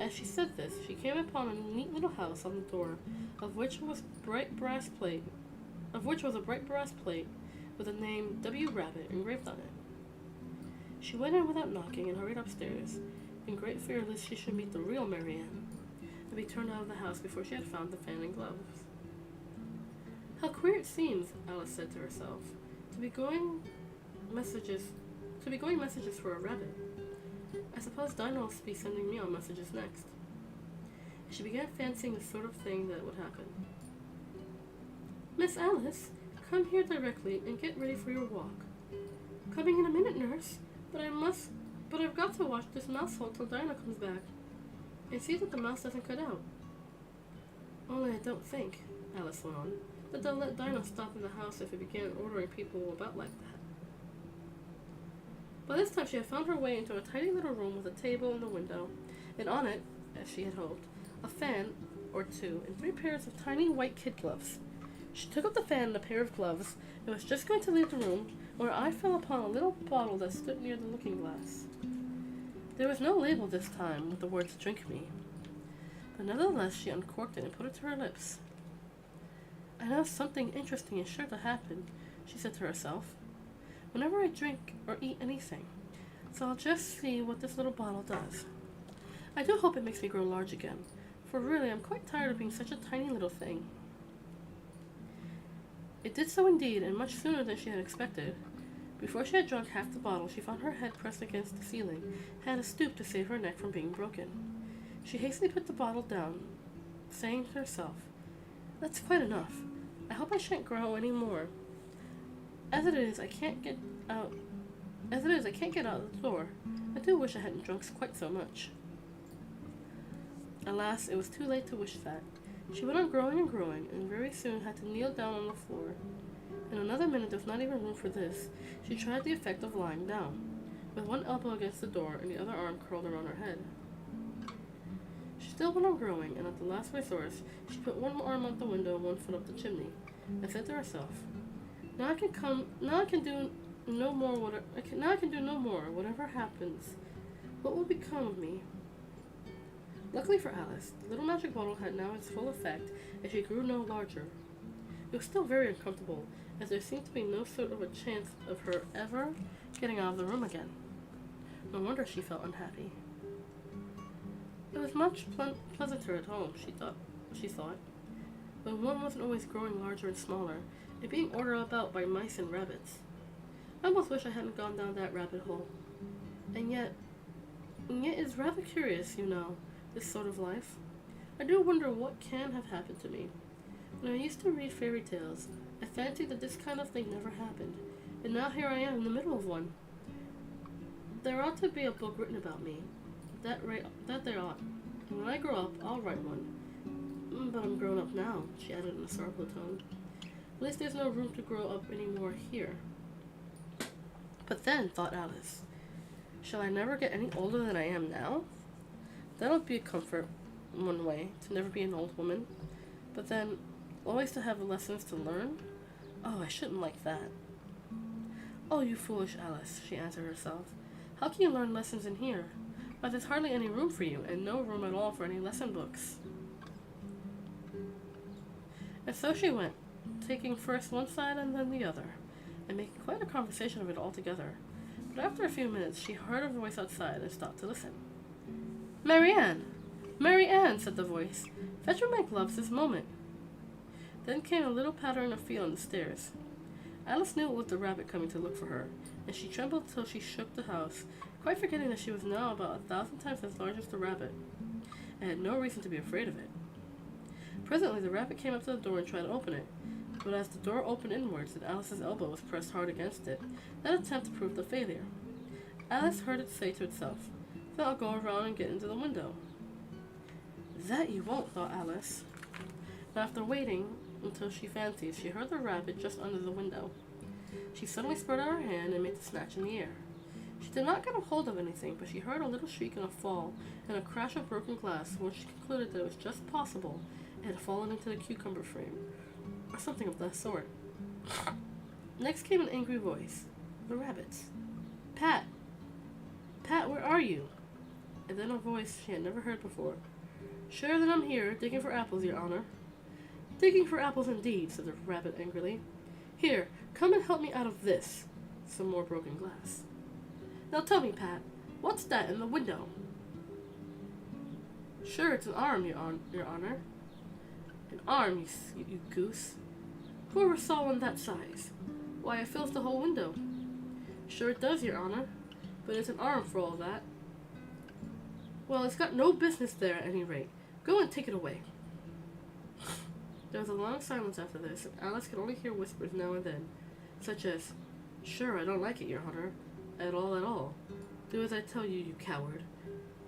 As she said this, she came upon a neat little house on the door, of which was a bright brass plate with the name W. Rabbit engraved on it. She went in without knocking and hurried upstairs, in great fear lest she should meet the real Marianne, and be turned out of the house before she had found the fan and gloves. How queer it seems, Alice said to herself, to be going messages for a rabbit. I suppose Dinah will be sending me on messages next. She began fancying the sort of thing that would happen. Miss Alice, come here directly and get ready for your walk. Coming in a minute, nurse, but I've got to watch this mouse hole till Dinah comes back, and see that the mouse doesn't cut out. Only I don't think, Alice went on, that they'll let Dinah stop in the house if it began ordering people about like that. By this time she had found her way into a tiny little room with a table and a window, and on it, as she had hoped, a fan or two and 3 pairs of tiny white kid gloves. She took up the fan and a pair of gloves and was just going to leave the room when her eye fell upon a little bottle that stood near the looking glass. There was no label this time with the words "Drink me," but nevertheless she uncorked it and put it to her lips. I know something interesting is sure to happen, she said to herself, whenever I drink or eat anything, so I'll just see what this little bottle does. I do hope it makes me grow large again, for really I'm quite tired of being such a tiny little thing. It did so indeed, and much sooner than she had expected. Before she had drunk half the bottle, she found her head pressed against the ceiling, had to stoop to save her neck from being broken. She hastily put the bottle down, saying to herself, "That's quite enough. I hope I shan't grow any more. As it is, I can't get out of the door. I do wish I hadn't drunk quite so much." Alas, it was too late to wish that. She went on growing and growing, and very soon had to kneel down on the floor. In another minute there was not even room for this. She tried the effect of lying down, with one elbow against the door and the other arm curled around her head. She still went on growing, and at the last resource, she put one arm out the window and one foot up the chimney, and said to herself, Now I can do no more. Whatever happens, what will become of me?" Luckily for Alice, the little magic bottle had now its full effect, and she grew no larger. It was still very uncomfortable, as there seemed to be no sort of a chance of her ever getting out of the room again. No wonder she felt unhappy. It was much pleasanter at home, she thought, when one wasn't always growing larger and smaller, and being ordered about by mice and rabbits. I almost wish I hadn't gone down that rabbit hole. And yet it's rather curious, this sort of life. I do wonder what can have happened to me. When I used to read fairy tales, I fancied that this kind of thing never happened, and now here I am in the middle of one. There ought to be a book written about me. That there ought. And when I grow up, I'll write one. But I'm grown up now, she added in a sorrowful tone. At least there's no room to grow up any more here. But then, thought Alice, shall I never get any older than I am now? That'll be a comfort, one way, to never be an old woman. But then, always to have lessons to learn? Oh, I shouldn't like that. Oh, you foolish Alice, she answered herself. How can you learn lessons in here? Why, there's hardly any room for you, and no room at all for any lesson books. And so she went, taking first one side and then the other, and making quite a conversation of it altogether. But after a few minutes, she heard a voice outside and stopped to listen. "Marianne! Marianne!" said the voice. "Fetch me my gloves this moment." Then came a little pattering of feet on the stairs. Alice knew it was the rabbit coming to look for her, and she trembled till she shook the house, quite forgetting that she was now about 1,000 times as large as the rabbit, and had no reason to be afraid of it. Presently the rabbit came up to the door and tried to open it, but as the door opened inwards and Alice's elbow was pressed hard against it, that attempt proved a failure. Alice heard it say to itself, "Then I'll go around and get into the window." That you won't, thought Alice. And after waiting until she fancied she heard the rabbit just under the window, she suddenly spread out her hand and made a snatch in the air. She did not get a hold of anything, but she heard a little shriek and a fall, and a crash of broken glass, when she concluded that it was just possible it had fallen into the cucumber frame, or something of that sort. Next came an angry voice. The rabbit's. "Pat! Pat, where are you?" And then a voice she had never heard before. "Sure that I'm here, digging for apples, your honor." "Digging for apples indeed," said the rabbit angrily. "Here, come and help me out of this." Some more broken glass. "Now tell me, Pat, what's that in the window?" Sure, it's an arm, Your Honor. An arm, you goose. Who ever saw one that size? Why, it fills the whole window. Sure it does, Your Honor, but it's an arm for all that. Well, it's got no business there at any rate. Go and take it away. There was a long silence after this, and Alice could only hear whispers now and then, such as, "Sure, I don't like it, Your Honor. At all. Do as I tell you, you coward."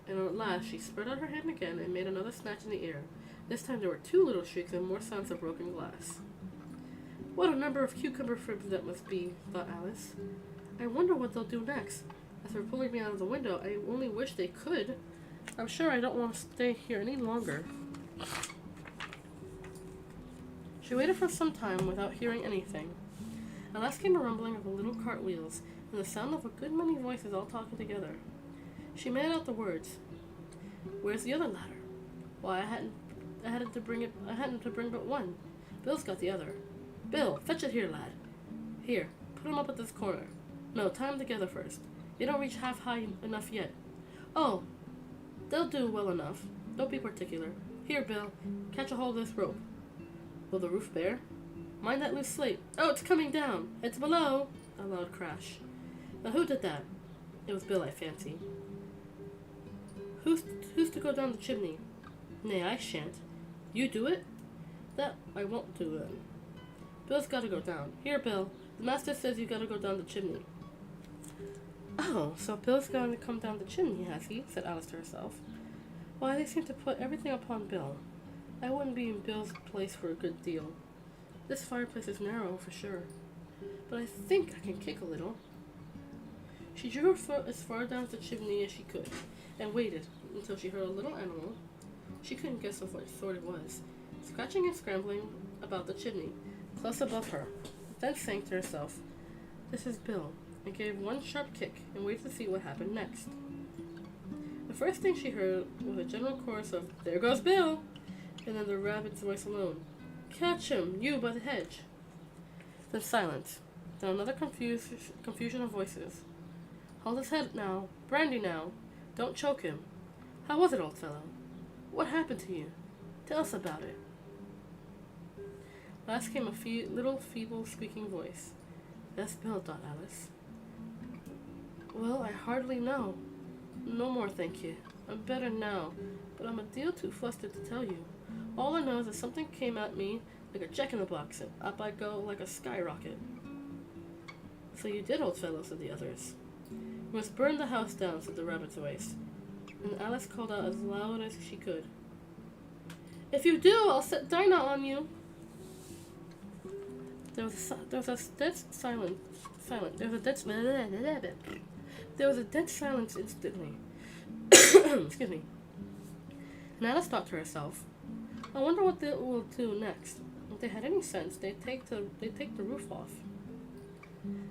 And at last she spread out her hand again and made another snatch in the air. This time there were 2 little shrieks and more sounds of broken glass. What a number of cucumber fibs that must be, thought Alice. I wonder what they'll do next. As for pulling me out of the window, I only wish they could. I'm sure I don't want to stay here any longer. She waited for some time without hearing anything. At last came a rumbling of the little cart wheels and the sound of a good many voices all talking together. She made out the words, "Where's the other ladder? Why, I hadn't to bring but one. Bill's got the other. Bill, fetch it here, lad. Here, put him up at this corner. No, tie him together first. You don't reach half high enough yet. Oh, they'll do well enough. Don't be particular. Here, Bill, catch a hold of this rope. Will the roof bear? Mind that loose slate. Oh, it's coming down. It's below." A loud crash. Now who did that? It was Bill, I fancy. Who's to go down the chimney? Nay, I shan't. You do it? That I won't do then. Bill's gotta go down. Here, Bill. The master says you gotta go down the chimney. Oh, so Bill's going to come down the chimney, has he? Said Alice to herself. Why, they seem to put everything upon Bill. I wouldn't be in Bill's place for a good deal. This fireplace is narrow, for sure. But I think I can kick a little. She drew her foot as far down the chimney as she could, and waited until she heard a little animal, she couldn't guess of what sort it was, scratching and scrambling about the chimney, close above her. Then sang to herself, "This is Bill," and gave one sharp kick and waited to see what happened next. The first thing she heard was a general chorus of, "There goes Bill!" and then the rabbit's voice alone, "Catch him, you by the hedge." Then silence. Then another confusion of voices. "Hold his head now. Brandy now. Don't choke him. How was it, old fellow? What happened to you? Tell us about it." Last came a little feeble squeaking voice. "That's Bill," thought Alice. "Well, I hardly know. No more, thank you. I'm better now, but I'm a deal too flustered to tell you. All I know is that something came at me like a jack-in-the-box, and up I go like a skyrocket." "So you did, old fellow," said the others. "You must burn the house down," said the rabbit's voice, and Alice called out as loud as she could, "If you do, I'll set Dinah on you." There was a dead silence instantly. Excuse me. And Alice thought to herself, "I wonder what they will do next. If they had any sense, they'd take the roof off."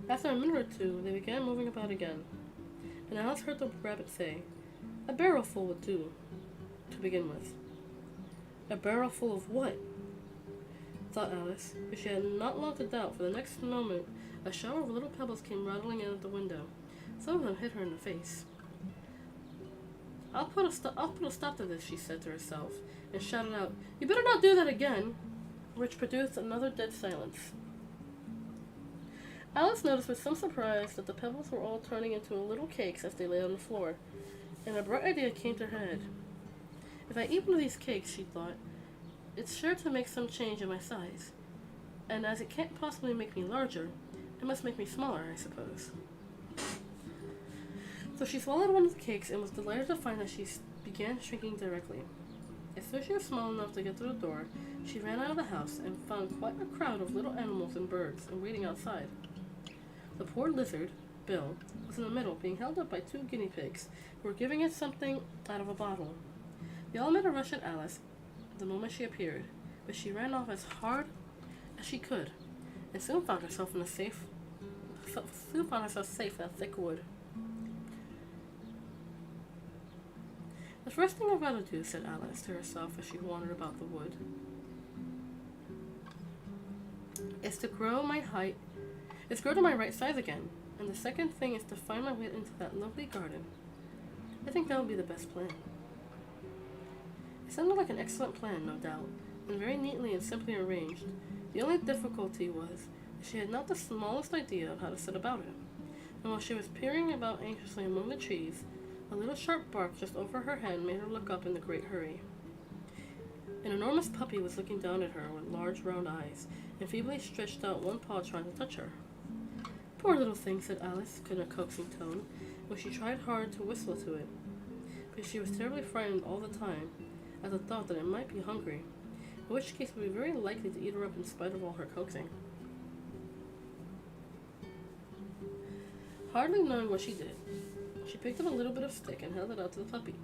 After a minute or two, they began moving about again, and Alice heard the rabbit say, "A barrelful would do, to begin with." A barrelful of what? Thought Alice, but she had not long to doubt, for the next moment a shower of little pebbles came rattling in at the window. Some of them hit her in the face. I'll put a stop to this," she said to herself, and shouted out, "You better not do that again," which produced another dead silence. Alice noticed with some surprise that the pebbles were all turning into little cakes as they lay on the floor, and a bright idea came to her head. "If I eat one of these cakes," she thought, "it's sure to make some change in my size, and as it can't possibly make me larger, it must make me smaller, I suppose." So she swallowed one of the cakes and was delighted to find that she began shrinking directly. As soon as she was small enough to get through the door, she ran out of the house and found quite a crowd of little animals and birds waiting outside. The poor lizard, Bill, was in the middle, being held up by 2 guinea pigs, who were giving it something out of a bottle. They all made a rush at Alice the moment she appeared, but she ran off as hard as she could, and soon found herself safe in a thick wood. "The first thing I've got to do," said Alice to herself as she wandered about the wood, "is to grow to my right size again, and the second thing is to find my way into that lovely garden. I think that will be the best plan." It sounded like an excellent plan, no doubt, and very neatly and simply arranged. The only difficulty was that she had not the smallest idea of how to set about it. And while she was peering about anxiously among the trees, a little sharp bark just over her head made her look up in a great hurry. An enormous puppy was looking down at her with large round eyes, and feebly stretched out one paw trying to touch her. "Poor little thing," said Alice in a coaxing tone, when she tried hard to whistle to it. But she was terribly frightened all the time at the thought that it might be hungry, in which case it would be very likely to eat her up in spite of all her coaxing. Hardly knowing what she did, she picked up a little bit of stick and held it out to the puppy.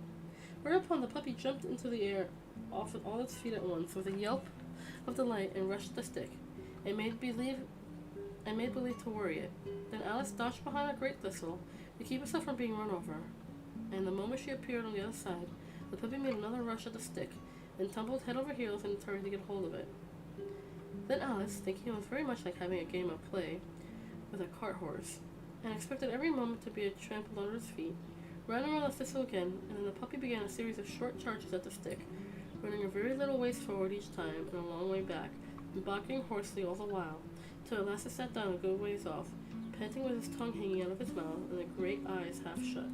Whereupon the puppy jumped into the air off with all its feet at once with a yelp of delight and rushed at the stick, and made believe to worry it. Then Alice dodged behind a great thistle to keep herself from being run over, and the moment she appeared on the other side, the puppy made another rush at the stick, and tumbled head over heels in a hurry to get hold of it. Then Alice, thinking it was very much like having a game of play with a cart horse, and expected every moment to be trampled under its feet, ran around the thistle again, and then the puppy began a series of short charges at the stick, running a very little ways forward each time and a long way back, and barking hoarsely all the while, till at last it sat down a good ways off, panting with its tongue hanging out of its mouth and the great eyes half shut.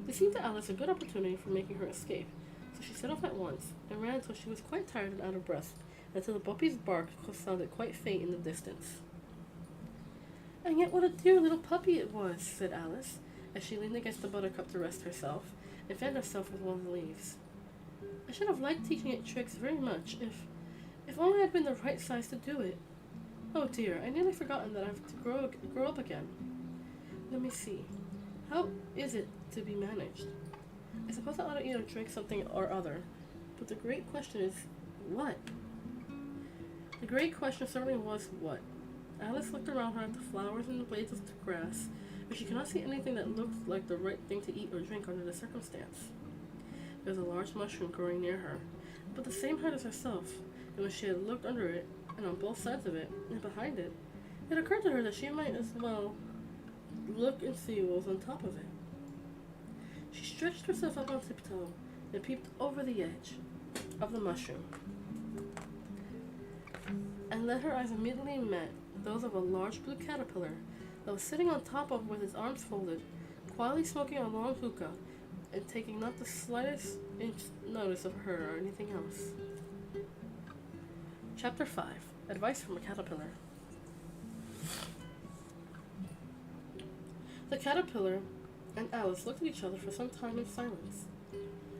This seemed to Alice a good opportunity for making her escape, so she set off at once, and ran until she was quite tired and out of breath, until the puppy's bark sounded quite faint in the distance. "And yet what a dear little puppy it was," said Alice, as she leaned against the buttercup to rest herself, and fanned herself with one of the leaves. "I should have liked teaching it tricks very much, if only I'd been the right size to do it. Oh dear, I nearly forgotten that I have to grow up again. Let me see. How is it to be managed? I suppose I ought to eat or drink something or other, but the great question is, what?" The great question certainly was what. Alice looked around her at the flowers and the blades of the grass, but she could not see anything that looked like the right thing to eat or drink under the circumstance. There was a large mushroom growing near her, about the same height as herself, and when she had looked under it, and on both sides of it, and behind it, it occurred to her that she might as well look and see what was on top of it. She stretched herself up on tiptoe and peeped over the edge of the mushroom, and then her eyes immediately met those of a large blue caterpillar that was sitting on top of with its arms folded, quietly smoking a long hookah, and taking not the slightest notice of her or anything else. Chapter 5. Advice from a Caterpillar. The caterpillar and Alice looked at each other for some time in silence.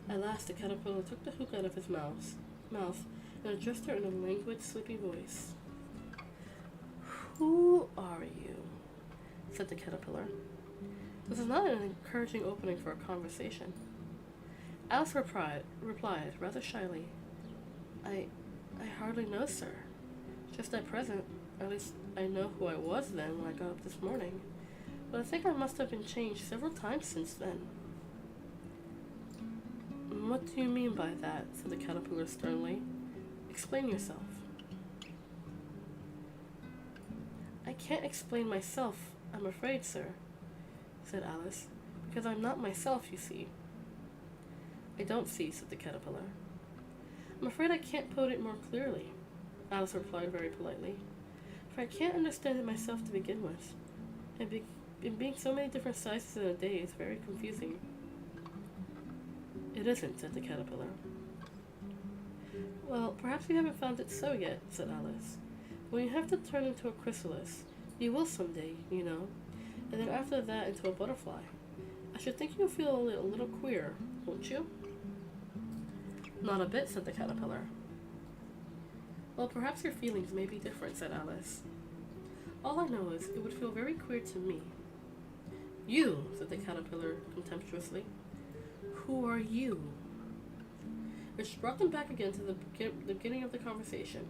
At last the caterpillar took the hookah out of his mouth and addressed her in a languid, sleepy voice. "Who are you?" said the caterpillar. This is not an encouraging opening for a conversation. Alice replied rather shyly, I hardly know, sir. Just at present, at least I know who I was then when I got up this morning, but I think I must have been changed several times since then." "What do you mean by that?" said the caterpillar sternly. "Explain yourself." "I can't explain myself, I'm afraid, sir," said Alice, "because I'm not myself, you see." "I don't see," said the caterpillar. "I'm afraid I can't put it more clearly," Alice replied very politely, "for I can't understand it myself to begin with, and being so many different sizes in a day is very confusing." "It isn't," said the caterpillar. "Well, perhaps you haven't found it so yet," said Alice. "When you have to turn into a chrysalis, you will someday, you know, and then after that into a butterfly. I should think you'll feel a little queer, won't you?" "Not a bit," said the caterpillar. "Well, perhaps your feelings may be different," said Alice. "All I know is it would feel very queer to me." "You," said the caterpillar contemptuously. "Who are you?" Which brought them back again to the beginning of the conversation.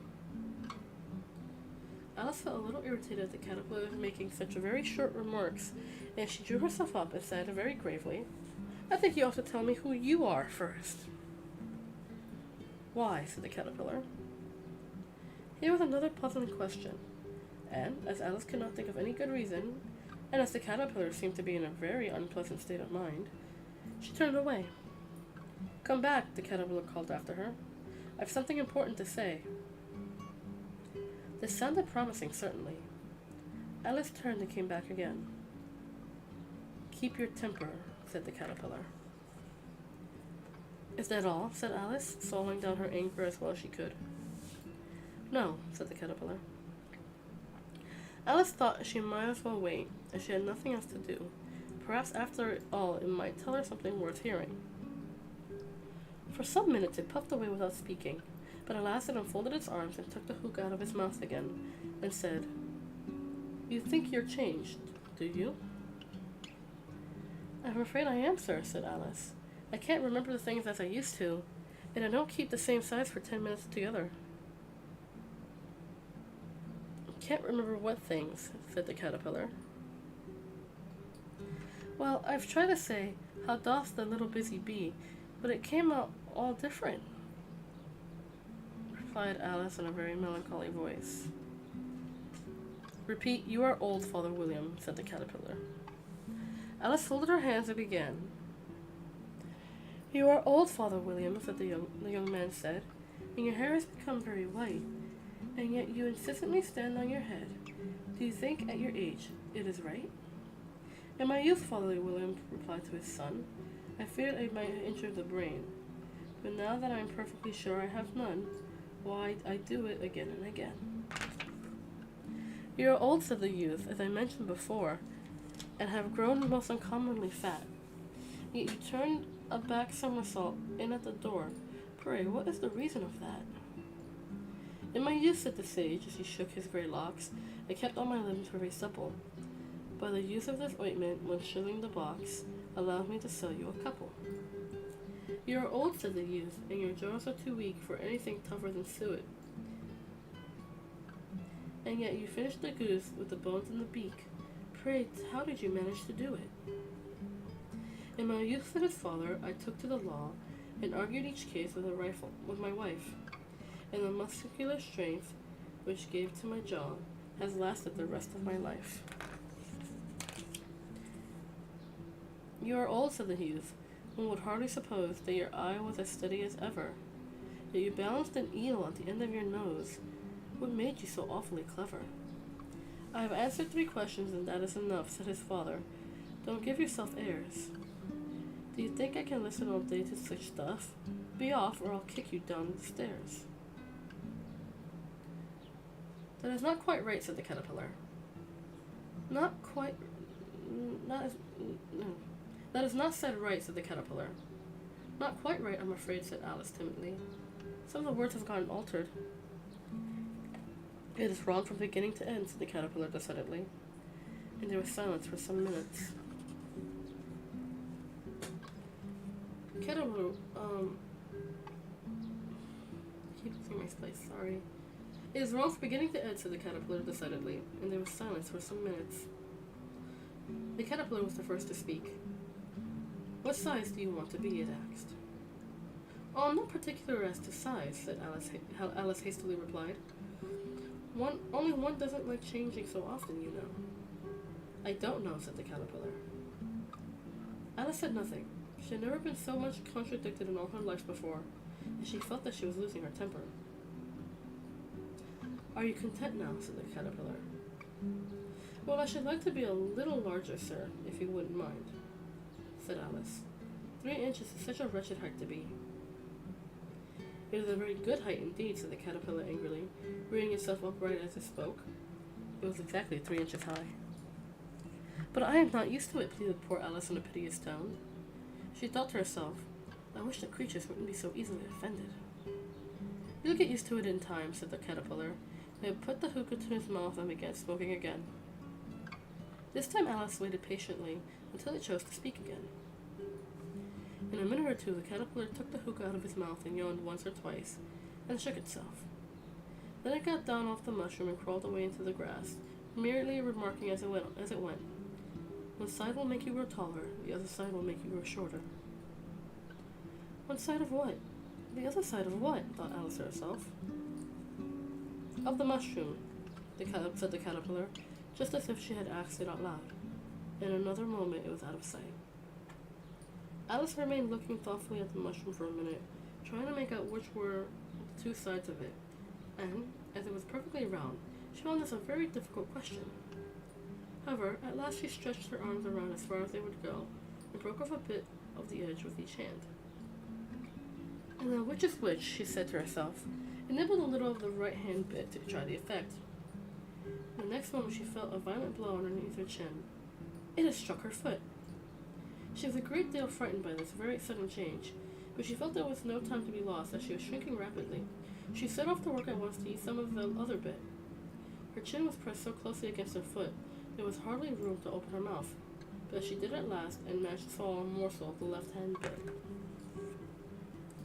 Alice felt a little irritated at the caterpillar making such very short remarks, and she drew herself up and said very gravely, "I think you ought to tell me who you are first." "Why?" said the caterpillar. Here was another puzzling question, and as Alice could not think of any good reason, and as the caterpillar seemed to be in a very unpleasant state of mind, she turned away. Come back, the caterpillar called after her. I've something important to say. This sounded promising, certainly. Alice turned and came back again. Keep your temper, said the caterpillar. Is that all? Said Alice, swallowing down her anger as well as she could. No, said the caterpillar. Alice thought she might as well wait, as she had nothing else to do. Perhaps after all it might tell her something worth hearing. For some minutes it puffed away without speaking, but at last it unfolded its arms and took the hook out of its mouth again, and said, You think you're changed, do you? I'm afraid I am, sir, said Alice. I can't remember the things as I used to, and I don't keep the same size for 10 minutes together. Can't remember what things, said the caterpillar. Well, I've tried to say, how doth the little busy bee, but it came out all different, replied Alice in a very melancholy voice. Repeat, you are old, Father William, said the caterpillar. Alice folded her hands and began. You are old, Father William, said the young man said, and your hair has become very white, and yet you insistently stand on your head. Do you think, at your age, it is right? In my youth, Father William replied to his son, I feared I might injure the brain, but now that I am perfectly sure I have none, why, I do it again and again. You are old, said the youth, as I mentioned before, and have grown most uncommonly fat. Yet you turned a back somersault in at the door. Pray, what is the reason of that? In my youth, said the sage, as he shook his grey locks, I kept all my limbs very supple. By the use of this ointment, when shilling the box, allow me to sell you a couple. You are old, said the youth, and your jaws are too weak for anything tougher than suet. And yet you finished the goose with the bones and the beak. Pray, how did you manage to do it? In my youth, said his father, I took to the law, and argued each case with my wife, and the muscular strength which gave to my jaw has lasted the rest of my life. You are old, said the youth. One would hardly suppose that your eye was as steady as ever. Yet you balanced an eel at the end of your nose. What made you so awfully clever? I have answered 3 questions, and that is enough, said his father. Don't give yourself airs. Do you think I can listen all day to such stuff? Be off, or I'll kick you down the stairs. That is not quite right, said the caterpillar. Not quite... no. That is not said right, said the caterpillar. Not quite right, I'm afraid, said Alice timidly. Some of the words have gotten altered. It is wrong from beginning to end, said the caterpillar decidedly. And there was silence for some minutes. Caterpillar, keep losing my space, sorry. It is wrong from beginning to end, said the caterpillar decidedly, and there was silence for some minutes. The caterpillar was the first to speak. What size do you want to be? It asked. Oh, I'm not particular as to size, said Alice hastily replied. Only one doesn't like changing so often, you know. I don't know, said the caterpillar. Alice said nothing. She had never been so much contradicted in all her life before, and she felt that she was losing her temper. Are you content now? Said the caterpillar. Well, I should like to be a little larger, sir, if you wouldn't mind, said Alice. 3 inches is such a wretched height to be. It is a very good height indeed, said the caterpillar angrily, rearing itself upright as it spoke. It was exactly 3 inches high. But I am not used to it, pleaded poor Alice in a piteous tone. She thought to herself, I wish the creatures wouldn't be so easily offended. You'll get used to it in time, said the caterpillar, and put the hookah to his mouth and began smoking again. This time Alice waited patiently until it chose to speak again. In a minute or two, the caterpillar took the hookah out of his mouth and yawned once or twice, and shook itself. Then it got down off the mushroom and crawled away into the grass, merely remarking as it went, One side will make you grow taller, the other side will make you grow shorter. One side of what? The other side of what? Thought Alice to herself. Of the mushroom, said the caterpillar, just as if she had asked it out loud. In another moment it was out of sight. Alice remained looking thoughtfully at the mushroom for a minute, trying to make out which were the two sides of it. And, as it was perfectly round, she found this a very difficult question. However, at last she stretched her arms around as far as they would go, and broke off a bit of the edge with each hand. And then which is which, she said to herself, and nibbled a little of the right-hand bit to try the effect. The next moment she felt a violent blow underneath her chin. It had struck her foot. She was a great deal frightened by this very sudden change, but she felt there was no time to be lost as she was shrinking rapidly. She set off to work at once to eat some of the other bit. Her chin was pressed so closely against her foot, there was hardly room to open her mouth, but she did at last and managed to swallow a morsel of the left-hand bit.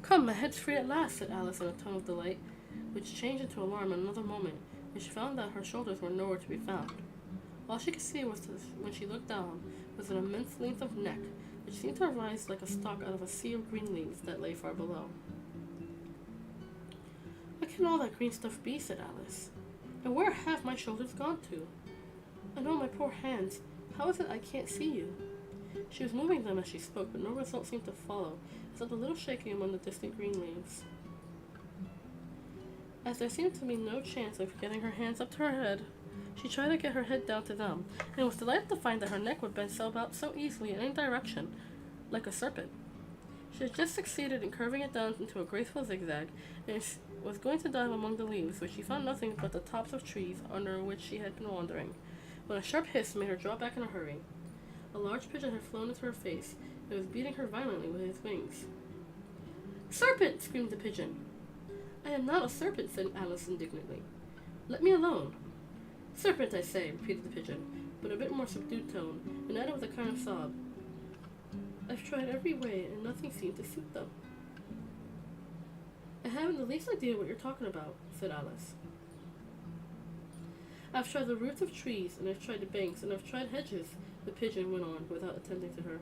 Come, my head's free at last, said Alice in a tone of delight, which changed into alarm in another moment, when she found that her shoulders were nowhere to be found. All she could see was when she looked down was an immense length of neck, which seemed to rise like a stalk out of a sea of green leaves that lay far below. What can all that green stuff be, said Alice, and where have my shoulders gone to? And oh, my poor hands, how is it I can't see you? She was moving them as she spoke, but no result seemed to follow, except a little shaking among the distant green leaves. As there seemed to be no chance of getting her hands up to her head, she tried to get her head down to them, and was delighted to find that her neck would bend about so easily in any direction, like a serpent. She had just succeeded in curving it down into a graceful zigzag, and was going to dive among the leaves, which she found nothing but the tops of trees under which she had been wandering, when a sharp hiss made her draw back in a hurry. A large pigeon had flown into her face, and was beating her violently with its wings. "Serpent!" screamed the pigeon. "I am not a serpent," said Alice indignantly. "Let me alone." "Serpent, I say," repeated the pigeon, but in a bit more subdued tone, and added with a kind of sob, "I've tried every way, and nothing seemed to suit them." "I haven't the least idea what you're talking about," said Alice. "I've tried the roots of trees, and I've tried the banks, and I've tried hedges," the pigeon went on, without attending to her.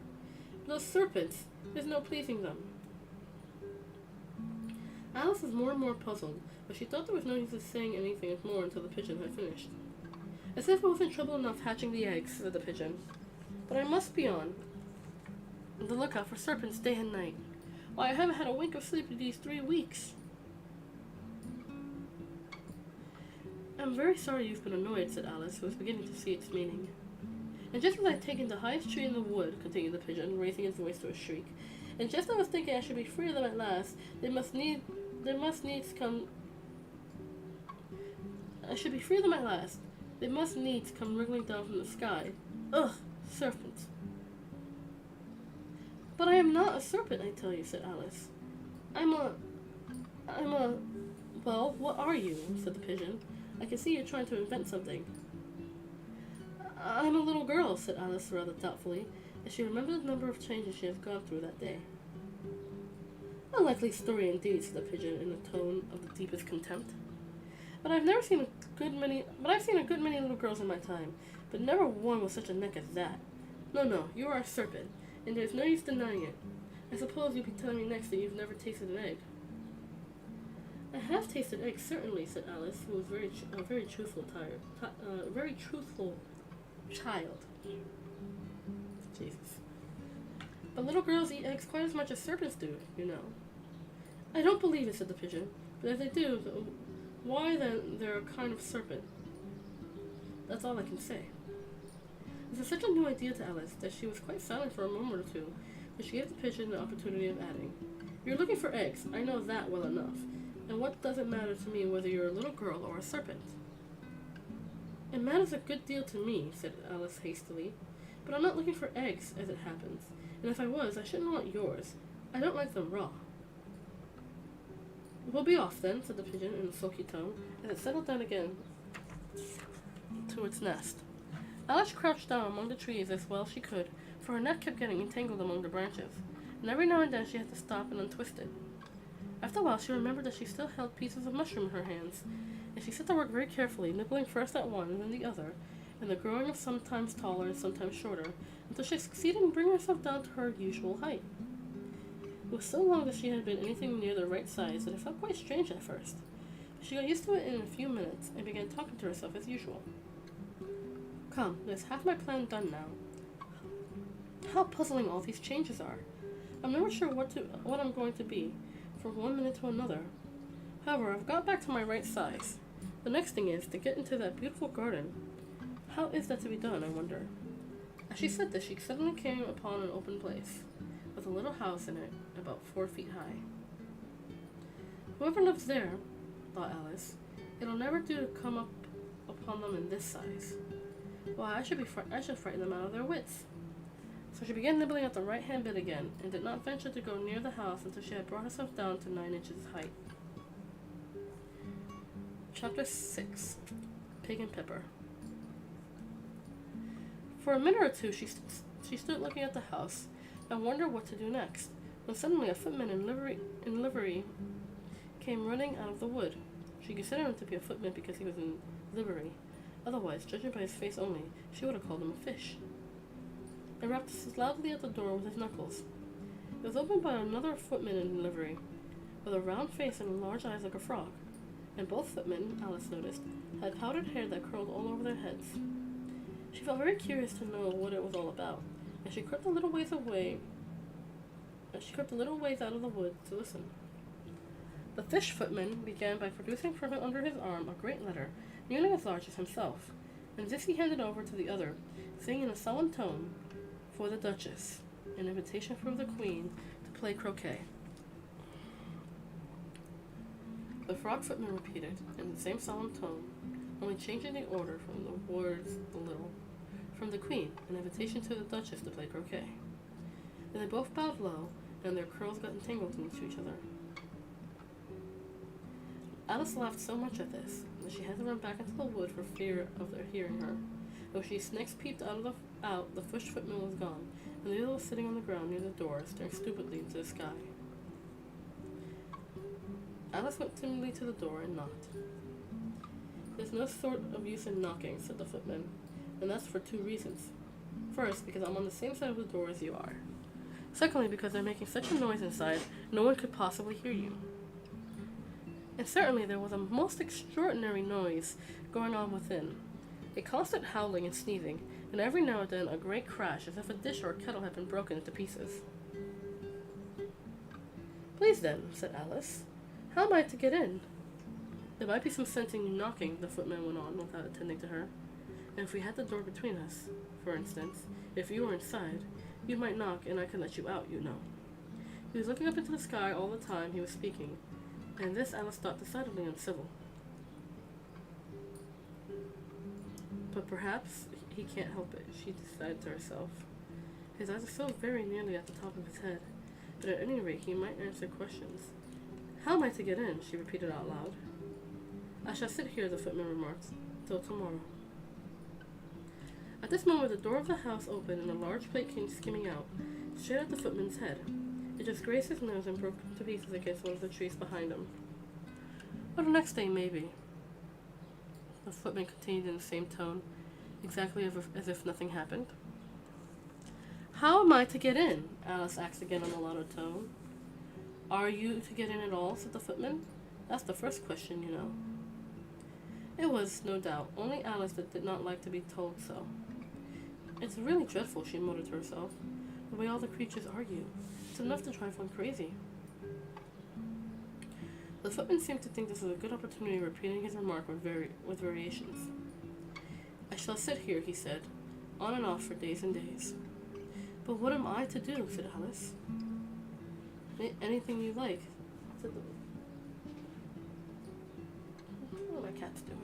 "But those serpents, there's no pleasing them." Alice was more and more puzzled, but she thought there was no use of saying anything more until the pigeon had finished. "As if it wasn't trouble enough hatching the eggs," said the pigeon. "But I must be on the lookout for serpents day and night. Why, I haven't had a wink of sleep in these 3 weeks." "I'm very sorry you've been annoyed," said Alice, who was beginning to see its meaning. "And just as I've taken the highest tree in the wood," continued the pigeon, raising its voice to a shriek, "and just as I was thinking I should be free of them at last, I should be free of them at last. They must needs come wriggling down from the sky. Ugh, serpents." "But I am not a serpent, I tell you," said Alice. I'm a, well, what are you?" said the pigeon. "I can see you're trying to invent something." "I'm a little girl," said Alice rather doubtfully, as she remembered the number of changes she had gone through that day. "A likely story indeed," said the pigeon in a tone of the deepest contempt. But I've seen a good many little girls in my time, but never one with such a neck as that. No, you are a serpent, and there's no use denying it. I suppose you'll be telling me next that you've never tasted an egg." "I have tasted eggs, certainly," said Alice, who was a very truthful child. Jesus. "But little girls eat eggs quite as much as serpents do, you know." "I don't believe it," said the pigeon. "But if they do, why then they're a kind of serpent. That's all I can say." This was such a new idea to Alice that she was quite silent for a moment or two, but she gave the pigeon the opportunity of adding, "You're looking for eggs, I know that well enough, and what does it matter to me whether you're a little girl or a serpent?" "It matters a good deal to me," said Alice hastily, "but I'm not looking for eggs, as it happens, and if I was, I shouldn't want yours. I don't like them raw." "We'll be off then," said the pigeon in a sulky tone, as it settled down again to its nest. Alice crouched down among the trees as well she could, for her neck kept getting entangled among the branches, and every now and then she had to stop and untwist it. After a while she remembered that she still held pieces of mushroom in her hands, and she set to work very carefully, nibbling first at one and then the other, and the growing of sometimes taller and sometimes shorter, until she succeeded in bringing herself down to her usual height. It was so long that she had been anything near the right size that it felt quite strange at first. But she got used to it in a few minutes and began talking to herself as usual. "Come, there's half my plan done now. How puzzling all these changes are. I'm never sure what I'm going to be from one minute to another. However, I've got back to my right size. The next thing is to get into that beautiful garden. How is that to be done, I wonder? As she said this, she suddenly came upon an open place, with a little house in it, about 4 feet high. Whoever lives there, thought Alice, it'll never do to come up upon them in this size. Why, I should frighten them out of their wits. So she began nibbling at the right-hand bit again, and did not venture to go near the house until she had brought herself down to 9 inches height. Chapter 6. Pig and Pepper. For a minute or two she stood looking at the house and wondered what to do next, when suddenly a footman in livery came running out of the wood. She considered him to be a footman because he was in livery. Otherwise, judging by his face only, she would have called him a fish. He rapped loudly at the door with his knuckles. It was opened by another footman in livery, with a round face and large eyes like a frog, and both footmen, Alice noticed, had powdered hair that curled all over their heads. She felt very curious to know what it was all about, and she crept a little ways out of the wood to listen. The fish footman began by producing from under his arm a great letter, nearly as large as himself, and this he handed over to the other, saying in a solemn tone, "For the Duchess, an invitation from the Queen to play croquet." The frog footman repeated, in the same solemn tone, only changing the order from the words a little, "From the Queen, an invitation to the Duchess to play croquet." Then they both bowed low, and their curls got entangled into each other. Alice laughed so much at this that she had to run back into the wood for fear of their hearing her. When she next peeped out, the fish footman was gone, and the other was sitting on the ground near the door, staring stupidly into the sky. Alice went timidly to the door and knocked. "There's no sort of use in knocking," said the footman, "and that's for 2 reasons. First, because I'm on the same side of the door as you are. Secondly, because they're making such a noise inside, no one could possibly hear you." And certainly there was a most extraordinary noise going on within, a constant howling and sneezing, and every now and then a great crash as if a dish or a kettle had been broken into pieces. "Please then," said Alice, "how am I to get in?" "There might be some sense in you knocking," the footman went on, without attending to her. "And if we had the door between us, for instance, if you were inside, you might knock and I could let you out, you know." He was looking up into the sky all the time he was speaking, and this Alice thought decidedly uncivil. But perhaps he can't help it, she decided to herself. His eyes are so very nearly at the top of his head, but at any rate he might answer questions. "How am I to get in?" she repeated out loud. "I shall sit here," the footman remarked, "till tomorrow." At this moment the door of the house opened and a large plate came skimming out, straight at the footman's head. It just grazed his nose and broke to pieces against one of the trees behind him. "Or the next day, maybe," the footman continued in the same tone, exactly as if nothing happened. "How am I to get in?" Alice asked again in a louder tone. "Are you to get in at all?" said the footman. "That's the first question, you know." It was, no doubt, only Alice that did not like to be told so. "It's really dreadful," she muttered to herself, "the way all the creatures argue. It's enough to drive one crazy." The footman seemed to think this was a good opportunity, repeating his remark with variations. "I shall sit here," he said, "on and off for days and days." "But what am I to do?" said Alice. "Anything you like," said the... What are my cats doing?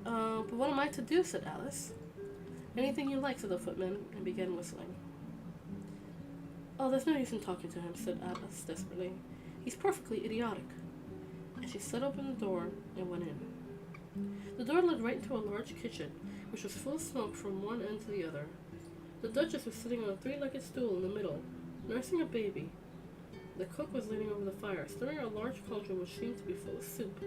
"But what am I to do?" said Alice. "Anything you like," said the footman, and began whistling. "Oh, there's no use in talking to him," said Alice desperately. "He's perfectly idiotic." And she set open the door and went in. The door led right into a large kitchen, which was full of smoke from one end to the other. The Duchess was sitting on a 3-legged stool in the middle, nursing a baby. The cook was leaning over the fire, stirring a large cauldron which seemed to be full of soup.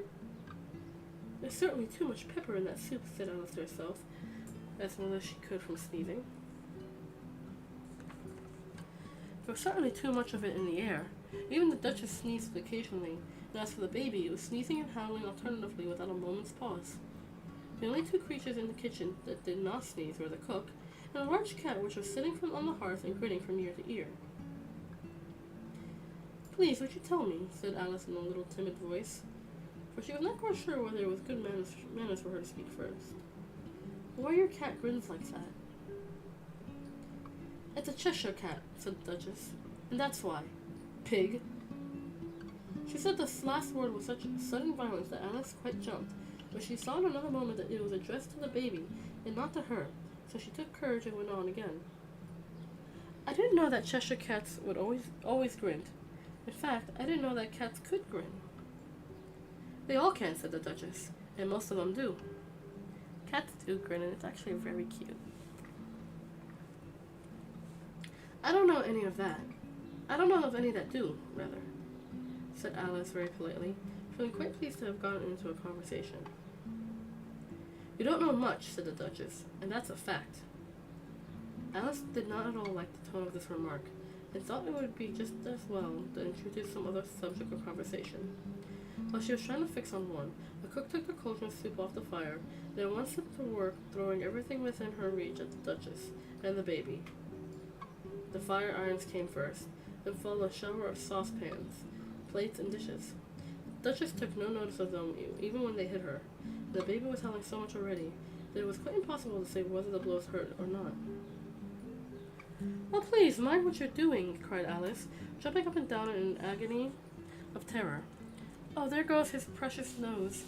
"There's certainly too much pepper in that soup," said Alice to herself, as well as she could from sneezing. There was certainly too much of it in the air. Even the Duchess sneezed occasionally, and as for the baby, it was sneezing and howling alternately without a moment's pause. The only 2 creatures in the kitchen that did not sneeze were the cook and a large cat which was sitting on the hearth and grinning from ear to ear. "Please, would you tell me," said Alice in a little timid voice, for she was not quite sure whether it was good manners for her to speak first. "Why your cat grins like that?" "It's a Cheshire cat," said the Duchess, "and that's why. Pig." She said this last word with such sudden violence that Alice quite jumped, but she saw in another moment that it was addressed to the baby and not to her, so she took courage and went on again. "I didn't know that Cheshire cats would always grin. In fact, I didn't know that cats could grin." "They all can," said the Duchess, "and most of them do. Cats do grin, and it's actually very cute." "I don't know any of that. I don't know of any that do, rather," said Alice very politely, feeling quite pleased to have gotten into a conversation. "You don't know much," said the Duchess, "and that's a fact." Alice did not at all like the tone of this remark, and thought it would be just as well to introduce some other subject of conversation. While she was trying to fix on one, the cook took the cauldron soup off the fire, and at once set to work throwing everything within her reach at the Duchess and the baby. The fire irons came first, then followed a shower of saucepans, plates, and dishes. The Duchess took no notice of them, even when they hit her. The baby was howling so much already that it was quite impossible to say whether the blows hurt or not. "Oh, please, mind what you're doing," cried Alice, jumping up and down in an agony of terror. "Oh, there goes his precious nose,"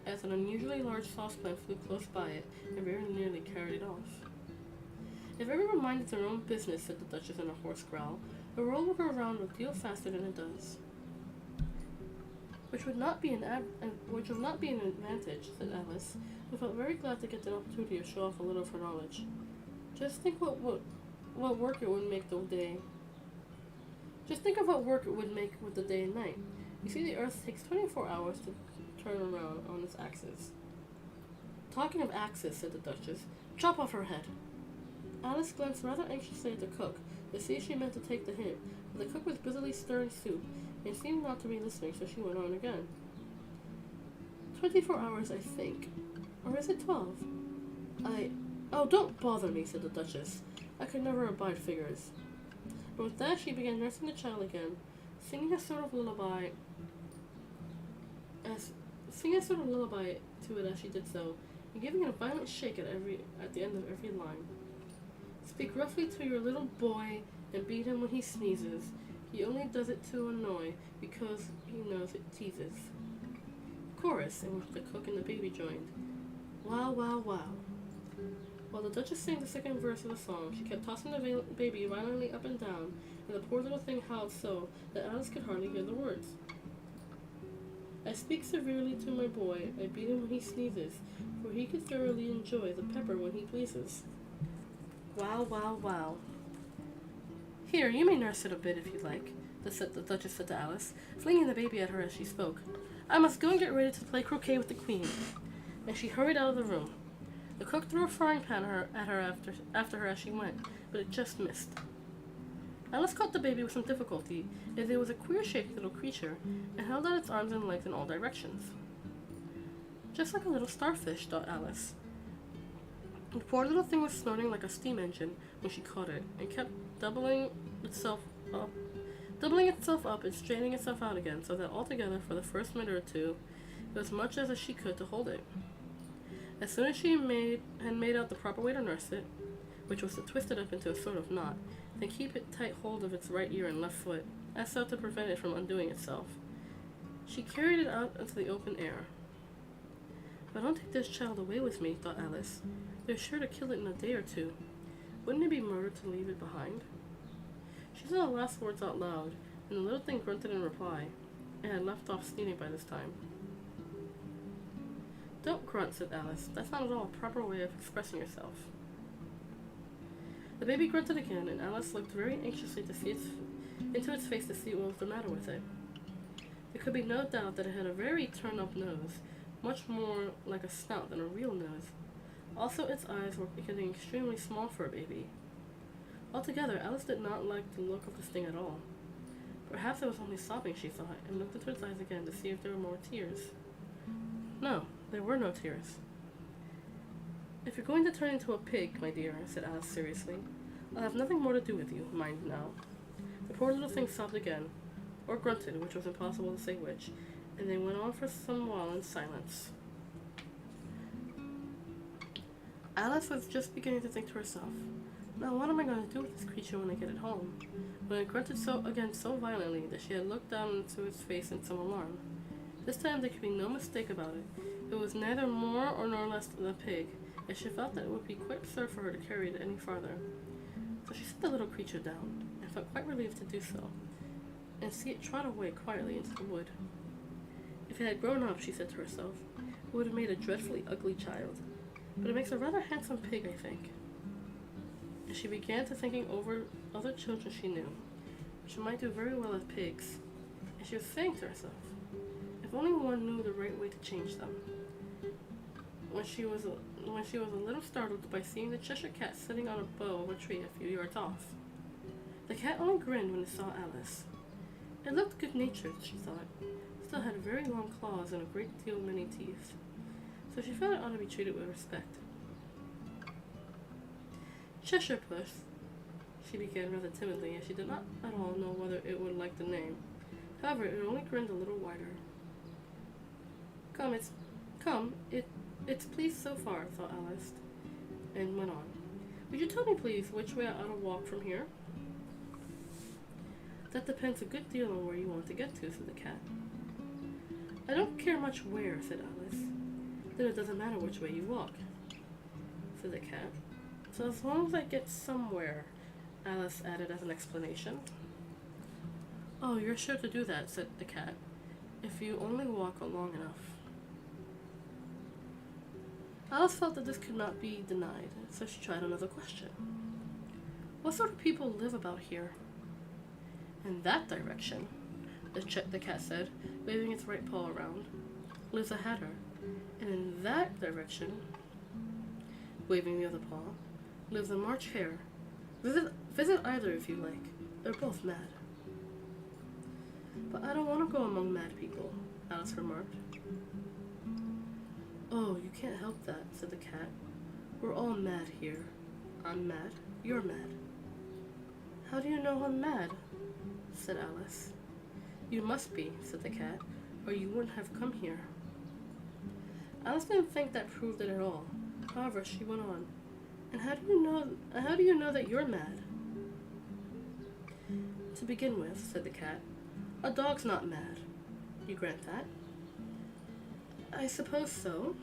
as an unusually large saucepan flew close by it and very nearly carried it off. "If everyone minded their own business," said the Duchess in a hoarse growl, "the world will go round a deal faster than it does." Which would not be an advantage," said Alice, who felt very glad to get the opportunity to show off a little of her knowledge. "Just think what work it would make the day. Just think of what work it would make with the day and night. You see, the Earth takes 24 hours to turn around on its axis." "Talking of axis," said the Duchess, "chop off her head." Alice glanced rather anxiously at the cook to see if she meant to take the hint, but the cook was busily stirring soup and seemed not to be listening, so she went on again. 24 hours, I think. Or is it 12? Oh, don't bother me," said the Duchess. "I could never abide figures." And with that she began nursing the child again, singing a sort of lullaby to it as she did so, and giving it a violent shake at the end of every line. "Speak roughly to your little boy and beat him when he sneezes. He only does it to annoy, because he knows it teases." Chorus, in which the cook and the baby joined. Wow, wow, wow. While the Duchess sang the second verse of the song, she kept tossing the baby violently up and down, and the poor little thing howled so that Alice could hardly hear the words. "I speak severely to my boy, I beat him when he sneezes, for he could thoroughly enjoy the pepper when he pleases." Wow, wow, wow. "Here, you may nurse it a bit if you like," the Duchess said to Alice, flinging the baby at her as she spoke. "I must go and get ready to play croquet with the Queen." And she hurried out of the room. The cook threw a frying pan at her after her as she went, but it just missed. Alice caught the baby with some difficulty, as it was a queer-shaped little creature, and held out its arms and legs in all directions. "Just like a little starfish," thought Alice. The poor little thing was snorting like a steam engine when she caught it, and kept doubling itself up and straining itself out again, so that altogether, for the first minute or two, it was much as she could to hold it. As soon as she had made out the proper way to nurse it, which was to twist it up into a sort of knot, then keep it tight hold of its right ear and left foot, as so to prevent it from undoing itself, she carried it out into the open air. "If I don't take this child away with me," thought Alice, "they're sure to kill it in a day or two. Wouldn't it be murder to leave it behind?" She said the last words out loud, and the little thing grunted in reply, and had left off sneezing by this time. "Don't grunt," said Alice. "That's not at all a proper way of expressing yourself." The baby grunted again, and Alice looked very anxiously into its face to see what was the matter with it. There could be no doubt that it had a very turned-up nose, much more like a snout than a real nose. Also, its eyes were getting extremely small for a baby. Altogether, Alice did not like the look of this thing at all. Perhaps it was only sobbing, she thought, and looked into its eyes again to see if there were more tears. No, there were no tears. If you're going to turn into a pig, my dear, said Alice seriously, I'll have nothing more to do with you, mind now. The poor little thing sobbed again, or grunted, which was impossible to say which, and they went on for some while in silence. Alice was just beginning to think to herself, now what am I going to do with this creature when I get it home? When it grunted so violently that she had looked down into its face in some alarm. This time there could be no mistake about it. It was neither more nor less than a pig, and she felt that it would be quite absurd for her to carry it any farther. So she set the little creature down, and felt quite relieved to do so, and see it trot away quietly into the wood. If it had grown up, she said to herself, it would have made a dreadfully ugly child, but it makes a rather handsome pig, I think. And she began to thinking over other children she knew, which might do very well as pigs, and she was saying to herself, if only one knew the right way to change them. When she was a little startled by seeing the Cheshire Cat sitting on a bough of a tree a few yards off. The cat only grinned when it saw Alice. It looked good-natured, she thought, still had very long claws and a great deal many teeth, so she felt it ought to be treated with respect. Cheshire Puss, she began rather timidly, as she did not at all know whether it would like the name. However, it only grinned a little wider. It's pleased so far, thought Alice, and went on. Would you tell me, please, which way I ought to walk from here? That depends a good deal on where you want to get to, said the cat. I don't care much where, said Alice. Then it doesn't matter which way you walk, said the cat. So as long as I get somewhere, Alice added as an explanation. Oh, you're sure to do that, said the cat, if you only walk long enough. Alice felt that this could not be denied, so she tried another question. What sort of people live about here? In that direction, the cat said, waving its right paw around, lives a hatter, and in that direction, waving the other paw, lives a March hare. Visit either if you like. They're both mad. But I don't want to go among mad people, Alice remarked. Oh, you can't help that, said the cat. We're all mad here. I'm mad. You're mad. How do you know I'm mad? Said Alice. You must be, said the cat, or you wouldn't have come here. Alice didn't think that proved it at all. However, she went on. And how do you know that you're mad? To begin with, said the cat, a dog's not mad. You grant that? I suppose so.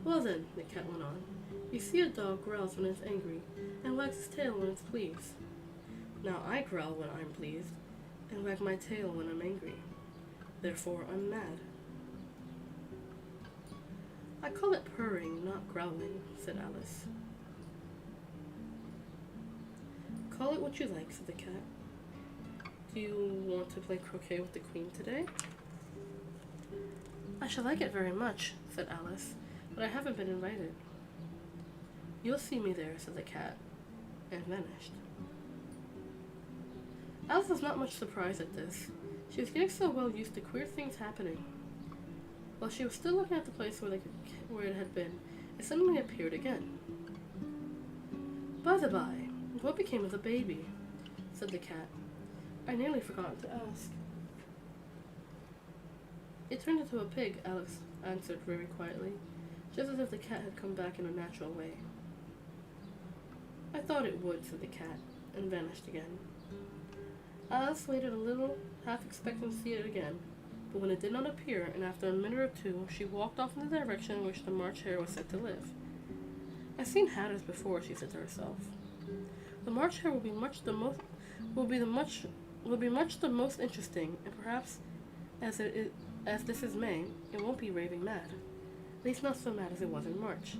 Well then, the cat went on, you see a dog growls when it's angry, and wags its tail when it's pleased. Now I growl when I'm pleased, and wag my tail when I'm angry. Therefore I'm mad. I call it purring, not growling, said Alice. Call it what you like, said the cat. Do you want to play croquet with the Queen today? I shall like it very much, said Alice, but I haven't been invited. You'll see me there, said the cat, and vanished. Alice was not much surprised at this. She was getting so well used to queer things happening. While she was still looking at the place where it had been, it suddenly appeared again. By the by, what became of the baby? Said the cat. I nearly forgot to ask. It turned into a pig, Alice answered very quietly, just as if the cat had come back in a natural way. I thought it would, said the cat, and vanished again. Alice waited a little, half expecting to see it again, but when it did not appear, and after a minute or two, she walked off in the direction in which the March hare was said to live. I've seen hatters before, she said to herself. The March hare will be much the most interesting, and perhaps, as this is May, it won't be raving mad. At least not so mad as it was in March.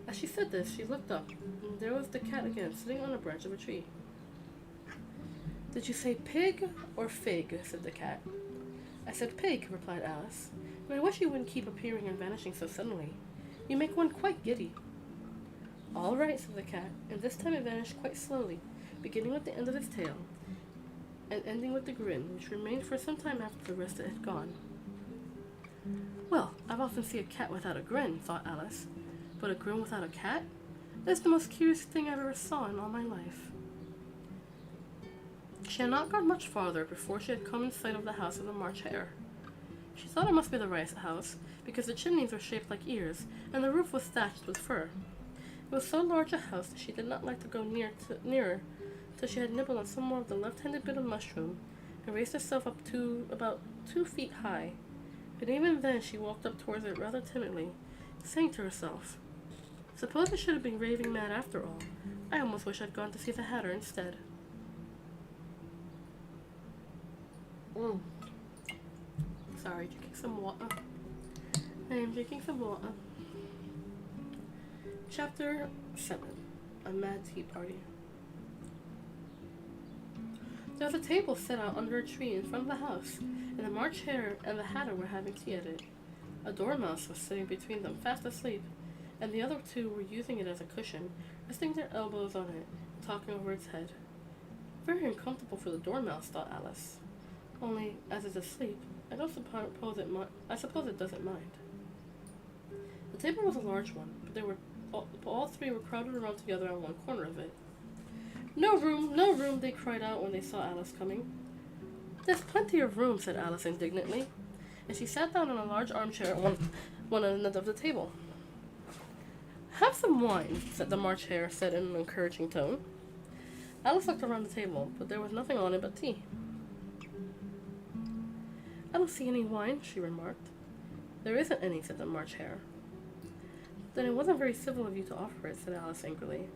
As she said this, she looked up, and there was the cat again, sitting on a branch of a tree. Did you say pig or fig? Said the cat. I said pig, replied Alice, and I wish you wouldn't keep appearing and vanishing so suddenly. You make one quite giddy. All right, said the cat, and this time it vanished quite slowly, beginning with the end of its tail, and ending with the grin, which remained for some time after the rest had gone. Well, I've often seen a cat without a grin, thought Alice, But a groom without a cat? That's the most curious thing I've ever saw in all my life. She had not gone much farther before she had come in sight of the house of the March Hare. She thought it must be the rice house, because the chimneys were shaped like ears, and the roof was thatched with fur. It was so large a house that she did not like to go nearer, till she had nibbled on some more of the left-handed bit of mushroom, and raised herself up to about 2 feet high. But even then she walked up towards it rather timidly, saying to herself, "Suppose I should have been raving mad after all. I almost wish I'd gone to see the Hatter instead." Sorry, drinking some water. I am drinking some water. Chapter 7. A Mad Tea Party. There was a table set out under a tree in front of the house, and the March Hare and the Hatter were having tea at it. A dormouse was sitting between them, fast asleep, and the other two were using it as a cushion, resting their elbows on it, and talking over its head. Very uncomfortable for the dormouse, thought Alice. Only, as it's asleep, I suppose it doesn't mind. The table was a large one, but all three were crowded around together on one corner of it. "No room, no room," they cried out when they saw Alice coming. "There's plenty of room," said Alice indignantly, and she sat down in a large armchair at one end of the table. "Have some wine," said the March Hare, said in an encouraging tone. Alice looked around the table, but there was nothing on it but tea. "I don't see any wine," she remarked. "There isn't any," said the March Hare. "Then it wasn't very civil of you to offer it," said Alice angrily.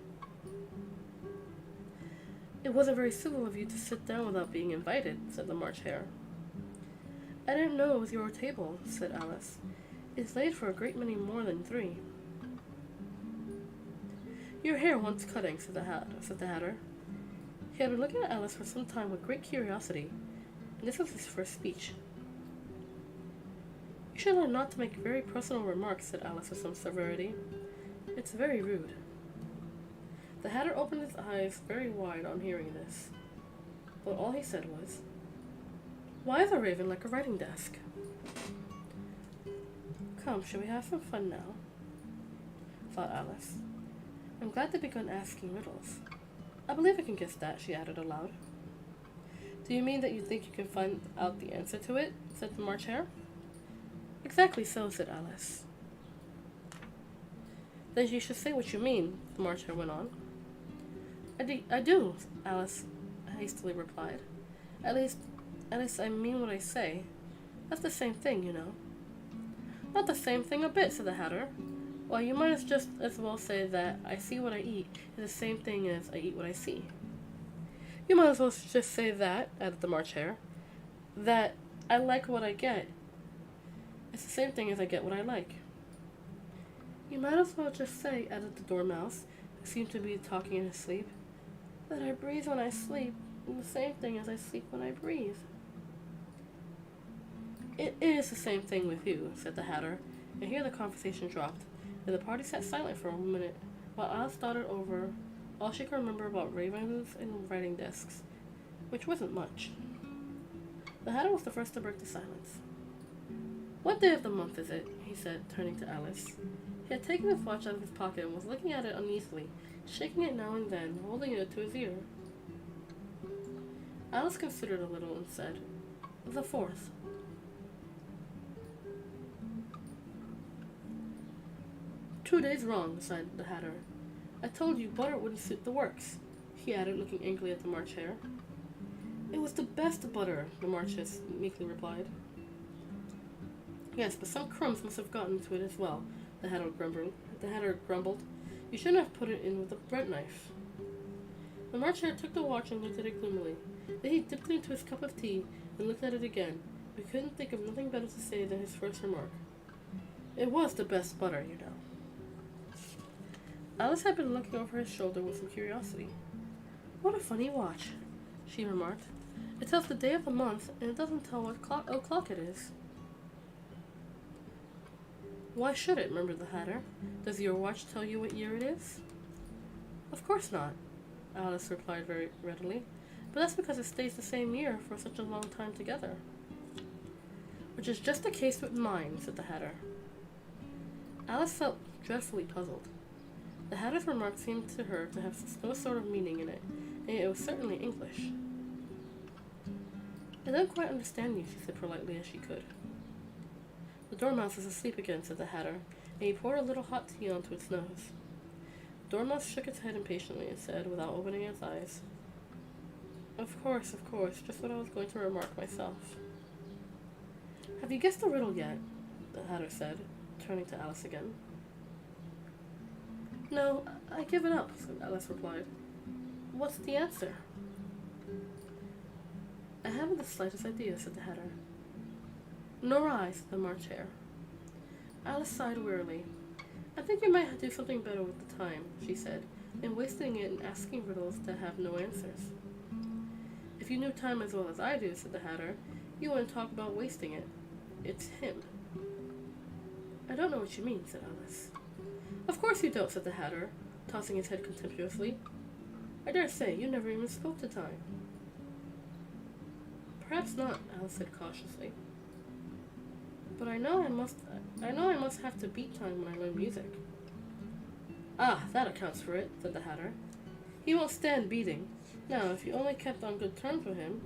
"It wasn't very civil of you to sit down without being invited," said the March Hare. "I didn't know it was your table," said Alice. "It's laid for a great many more than 3. "Your hair wants cutting," said the Hatter. He had been looking at Alice for some time with great curiosity, and this was his first speech. "You should learn not to make very personal remarks," said Alice with some severity. "It's very rude." The Hatter opened his eyes very wide on hearing this, but all he said was, "Why is a raven like a writing desk?" "Come, shall we have some fun now?" thought Alice. "I'm glad they've begun asking riddles. I believe I can guess that," she added aloud. "Do you mean that you think you can find out the answer to it?" said the March Hare. "Exactly so," said Alice. "Then you should say what you mean," the March Hare went on. I do," Alice hastily replied. At least I mean what I say. That's the same thing, you know." "Not the same thing a bit," said the Hatter. "Why, you might just as well say that I see what I eat is the same thing as I eat what I see." "You might as well just say that," added the March Hare, "that I like what I get. It's the same thing as I get what I like." "You might as well just say," added the Dormouse, who seemed to be talking in his sleep, "that I breathe when I sleep, and the same thing as I sleep when I breathe." "It is the same thing with you," said the Hatter, and here the conversation dropped, and the party sat silent for a minute, while Alice thought it over all she could remember about ravens and writing desks, which wasn't much. The Hatter was the first to break the silence. "What day of the month is it?" he said, turning to Alice. He had taken his watch out of his pocket and was looking at it uneasily, shaking it now and then, holding it to his ear. Alice considered a little and said, "The 4th. "2 days wrong," sighed the Hatter. "I told you butter wouldn't suit the works," he added, looking angrily at the March Hare. "It was the best butter," the March Hare meekly replied. "Yes, but some crumbs must have gotten into it as well," the Hatter grumbled. "You shouldn't have put it in with a bread knife." The March Hare took the watch and looked at it gloomily. Then he dipped it into his cup of tea and looked at it again, but couldn't think of nothing better to say than his first remark. "It was the best butter, you know." Alice had been looking over his shoulder with some curiosity. "What a funny watch," she remarked. "It tells the day of the month, and it doesn't tell what o'clock it is." "Why should it?" murmured the Hatter. "Does your watch tell you what year it is?" "Of course not," Alice replied very readily. "But that's because it stays the same year for such a long time together." "Which is just the case with mine," said the Hatter. Alice felt dreadfully puzzled. The Hatter's remark seemed to her to have no sort of meaning in it, and yet it was certainly English. "I don't quite understand you," she said politely as she could. "The Dormouse is asleep again," said the Hatter, and he poured a little hot tea onto its nose. The Dormouse shook its head impatiently and said, without opening its eyes, of course, just what I was going to remark myself." "Have you guessed the riddle yet?" the Hatter said, turning to Alice again. "No, I give it up," Alice replied. "What's the answer?" "I haven't the slightest idea," said the Hatter. "Nor I," said the March Hare. Alice sighed wearily. "I think you might do something better with the time," she said, "than wasting it in asking riddles that have no answers." "If you knew time as well as I do," said the Hatter, "you wouldn't talk about wasting it. It's him." "I don't know what you mean," said Alice. "Of course you don't," said the Hatter, tossing his head contemptuously. "I dare say you never even spoke to time." "Perhaps not," Alice said cautiously. "But I know I must have to beat time when I learn music." "Ah, that accounts for it," said the Hatter. "He won't stand beating. Now, if you only kept on good terms with him,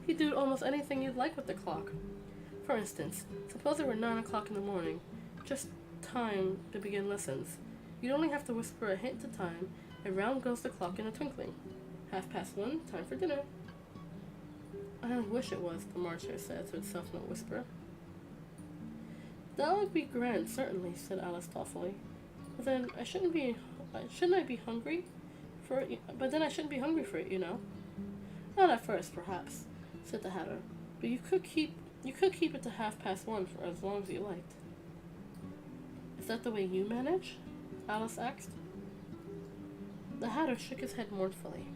he'd do almost anything you'd like with the clock. For instance, suppose it were 9 o'clock in the morning, just time to begin lessons. You'd only have to whisper a hint to time, and round goes the clock in a twinkling. 1:30, time for dinner." "I only wish it was," the March Hare said to itself in a whisper. "That would be grand, certainly," said Alice thoughtfully. "But then I shouldn't be hungry for it. But then I shouldn't be hungry for it, you know." "Not at first, perhaps," said the Hatter. "But you could keep it to 1:30 for as long as you liked." "Is that the way you manage?" Alice asked. The Hatter shook his head mournfully.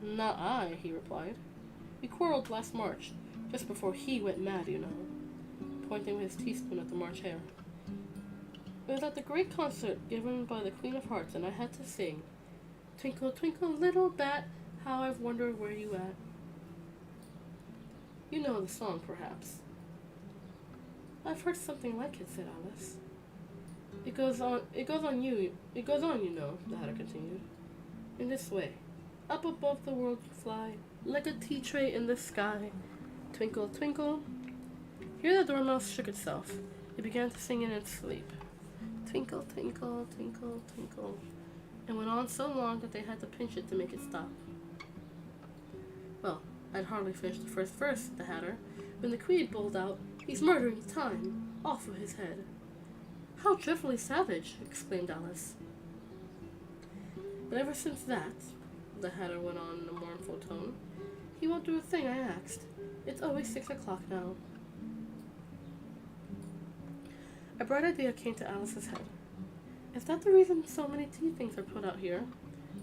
"Not I," he replied. "We quarreled last March, just before he went mad, you know," pointing with his teaspoon at the March Hare. "It was at the great concert given by the Queen of Hearts, and I had to sing, 'Twinkle, twinkle, little bat, how I've wondered where you at.' You know the song, perhaps." "I've heard something like it," said Alice. It goes on, you know," the Hatter continued, "in this way. Up above the world you fly, like a tea tray in the sky. Twinkle, twinkle." Here the Dormouse shook itself. It began to sing in its sleep. "Twinkle, twinkle, twinkle, twinkle," and went on so long that they had to pinch it to make it stop. "Well, I'd hardly finished the first verse," said the Hatter, when the Queen bawled out, "He's murdering time! Off with his head!" "How dreadfully savage!" exclaimed Alice. "But ever since that," the Hatter went on in a mournful tone, "he won't do a thing I asked. It's always 6 o'clock now." A bright idea came to Alice's head. "Is that the reason so many tea things are put out here?"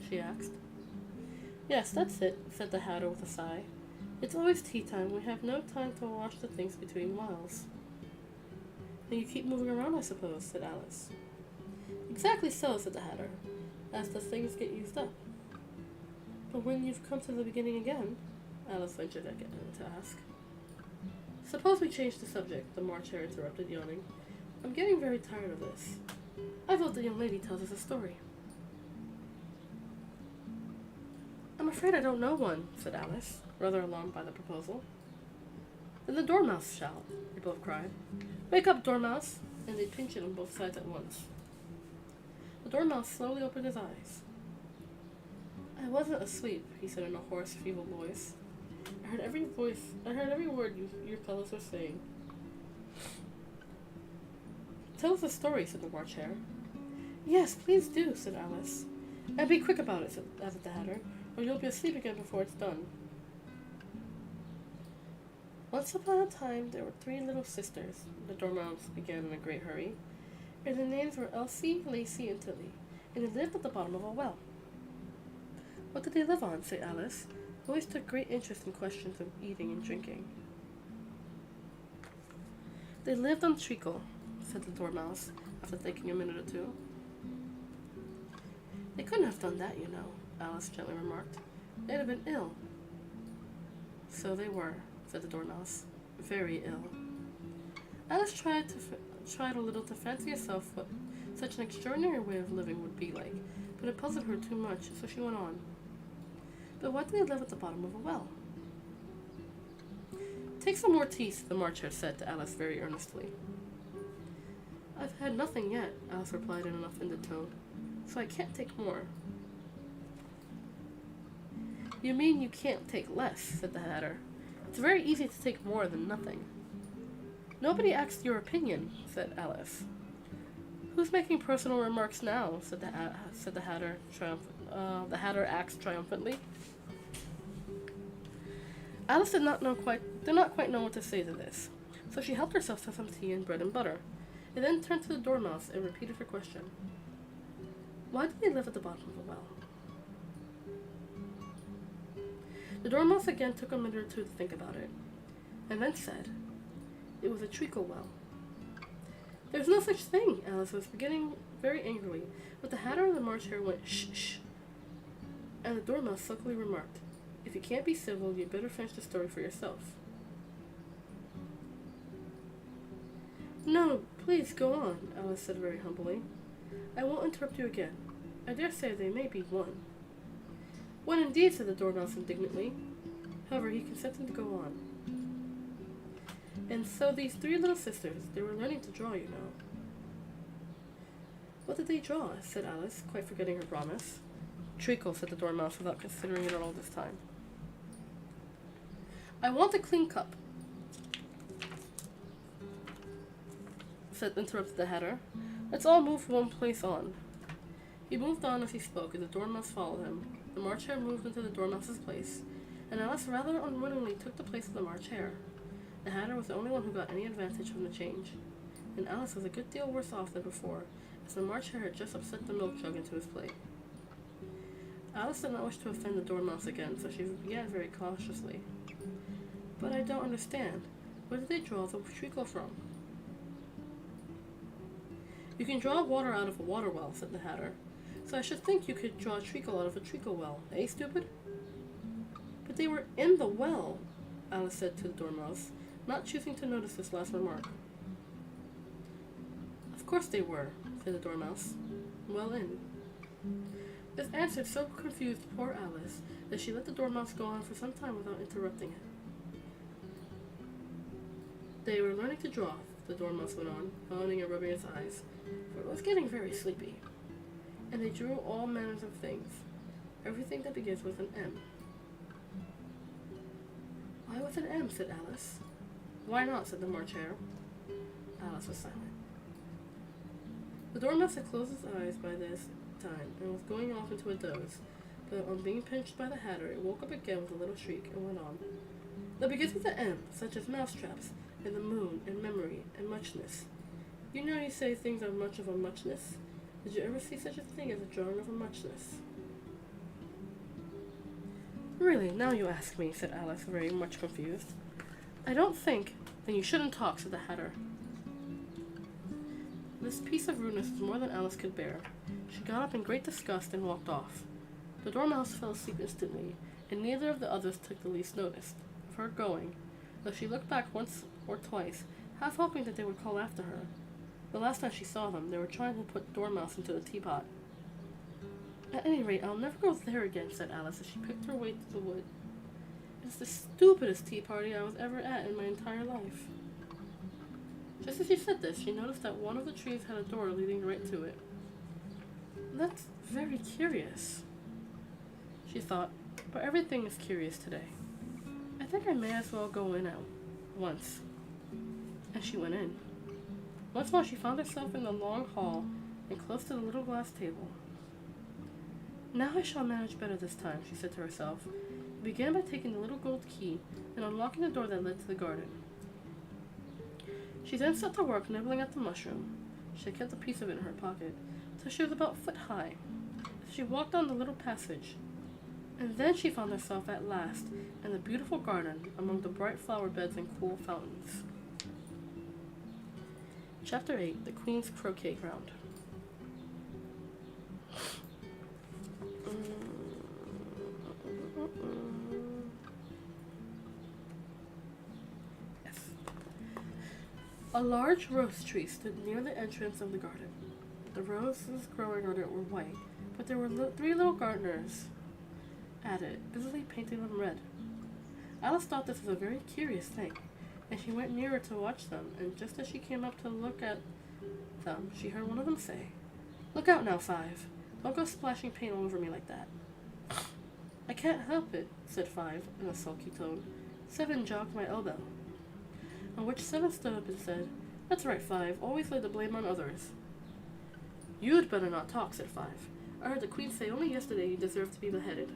she asked. "Yes, that's it," said the Hatter with a sigh. "It's always tea time. We have no time to wash the things between whiles." "Then you keep moving around, I suppose," said Alice. "Exactly so," said the Hatter, "as the things get used up." "But when you've come to the beginning again," Alice ventured to ask. "Suppose we change the subject," the March Hare interrupted, yawning. "I'm getting very tired of this. I vote the young lady tells us a story." "I'm afraid I don't know one," said Alice, rather alarmed by the proposal. "Then the Dormouse shall," they both cried. "Wake up, Dormouse!" and they pinched it on both sides at once. The Dormouse slowly opened his eyes. "I wasn't asleep," he said in a hoarse, feeble voice. I heard every word your fellows were saying." "Tell us a story," said the March Hare. "Yes, please do," said Alice. "And be quick about it," added the Hatter, "or you'll be asleep again before it's done." "Once upon a time there were 3 little sisters," the Dormouse began in a great hurry, "and their names were Elsie, Lacie, and Tilly, and they lived at the bottom of a well." "What did they live on?" said Alice, who always took great interest in questions of eating and drinking. "They lived on treacle," said the Dormouse, after thinking a minute or two. "They couldn't have done that, you know," Alice gently remarked. "They'd have been ill." "So they were," said the Dormouse, "very ill." Alice tried a little to fancy herself such an extraordinary way of living would be like, but it puzzled her too much, so she went on. But why do they live at the bottom of a well? Take some more tea, the March Hare said to Alice very earnestly. I've had nothing yet, Alice replied in an offended tone, so I can't take more. You mean you can't take less, said the Hatter. It's very easy to take more than nothing. Nobody asked your opinion, said Alice. Who's making personal remarks now? said the Hatter. The Hatter asked triumphantly. Alice did not quite know what to say to this, so she helped herself to some tea and bread and butter, and then turned to the Dormouse and repeated her question. Why do they live at the bottom of the well? The Dormouse again took a minute or two to think about it, and then said, it was a treacle well. There's no such thing, Alice was beginning very angrily, but the Hatter and the March Hare went, shh, shh, and the Dormouse sulkily remarked, if you can't be civil, you'd better finish the story for yourself. No, please go on, Alice said very humbly. I won't interrupt you again. I dare say they may be one. One indeed, said the Dormouse indignantly. However, he consented to go on. And so these three little sisters, they were learning to draw, you know. What did they draw? Said Alice, quite forgetting her promise. Treacle, said the Dormouse, without considering it at all this time. I want a clean cup, interrupted the Hatter. Let's all move from one place on. He moved on as he spoke, and the Dormouse followed him. The March Hare moved into the Dormouse's place, and Alice rather unwillingly took the place of the March Hare. The Hatter was the only one who got any advantage from the change, and Alice was a good deal worse off than before, as the March Hare had just upset the milk jug into his plate. Alice did not wish to offend the Dormouse again, so she began very cautiously. But I don't understand. Where did they draw the treacle from? You can draw water out of a water well, said the Hatter. So I should think you could draw a treacle out of a treacle well, eh, stupid? But they were in the well, Alice said to the Dormouse, not choosing to notice this last remark. Of course they were, said the Dormouse. Well in. This answer so confused poor Alice that she let the Dormouse go on for some time without interrupting it. They were learning to draw, the Dormouse went on, yawning and rubbing his eyes, for it was getting very sleepy. And they drew all manners of things, everything that begins with an M. Why with an M, said Alice. Why not, said the March Hare. Alice was silent. The Dormouse had closed his eyes by this time, and was going off into a doze, but on being pinched by the Hatter, it woke up again with a little shriek, and went on. That begins with an M, such as mousetraps, and the moon, and memory, and muchness. You know you say things are much of a muchness. Did you ever see such a thing as a drawing of a muchness? Really, now you ask me, said Alice, very much confused. I don't think. Then you shouldn't talk, said the Hatter. This piece of rudeness was more than Alice could bear. She got up in great disgust and walked off. The Dormouse fell asleep instantly, and neither of the others took the least notice of her going, though she looked back once or twice, half hoping that they would call after her. The last time she saw them, they were trying to put Dormouse into the teapot. At any rate, I'll never go there again, said Alice as she picked her way through the wood. It's the stupidest tea party I was ever at in my entire life. Just as she said this, she noticed that one of the trees had a door leading right to it. That's very curious, she thought, but everything is curious today. I think I may as well go in at once. And she went in. Once more she found herself in the long hall and close to the little glass table. Now I shall manage better this time, she said to herself, and began by taking the little gold key and unlocking the door that led to the garden. She then set to work nibbling at the mushroom. She had kept a piece of it in her pocket, till she was about foot high. She walked down the little passage, and then she found herself at last in the beautiful garden among the bright flower beds and cool fountains. Chapter 8, The Queen's Croquet Ground. Yes. A large rose tree stood near the entrance of the garden. The roses growing on it were white, but there were three little gardeners at it, busily painting them red. Alice thought this was a very curious thing, and she went nearer to watch them, and just as she came up to look at them, she heard one of them say, "Look out now, Five. Don't go splashing paint all over me like that." "I can't help it," said Five in a sulky tone. "Seven jogged my elbow." On which Seven stood up and said, "That's right, Five. Always lay the blame on others." "You'd better not talk," said Five. "I heard the Queen say only yesterday you deserve to be beheaded."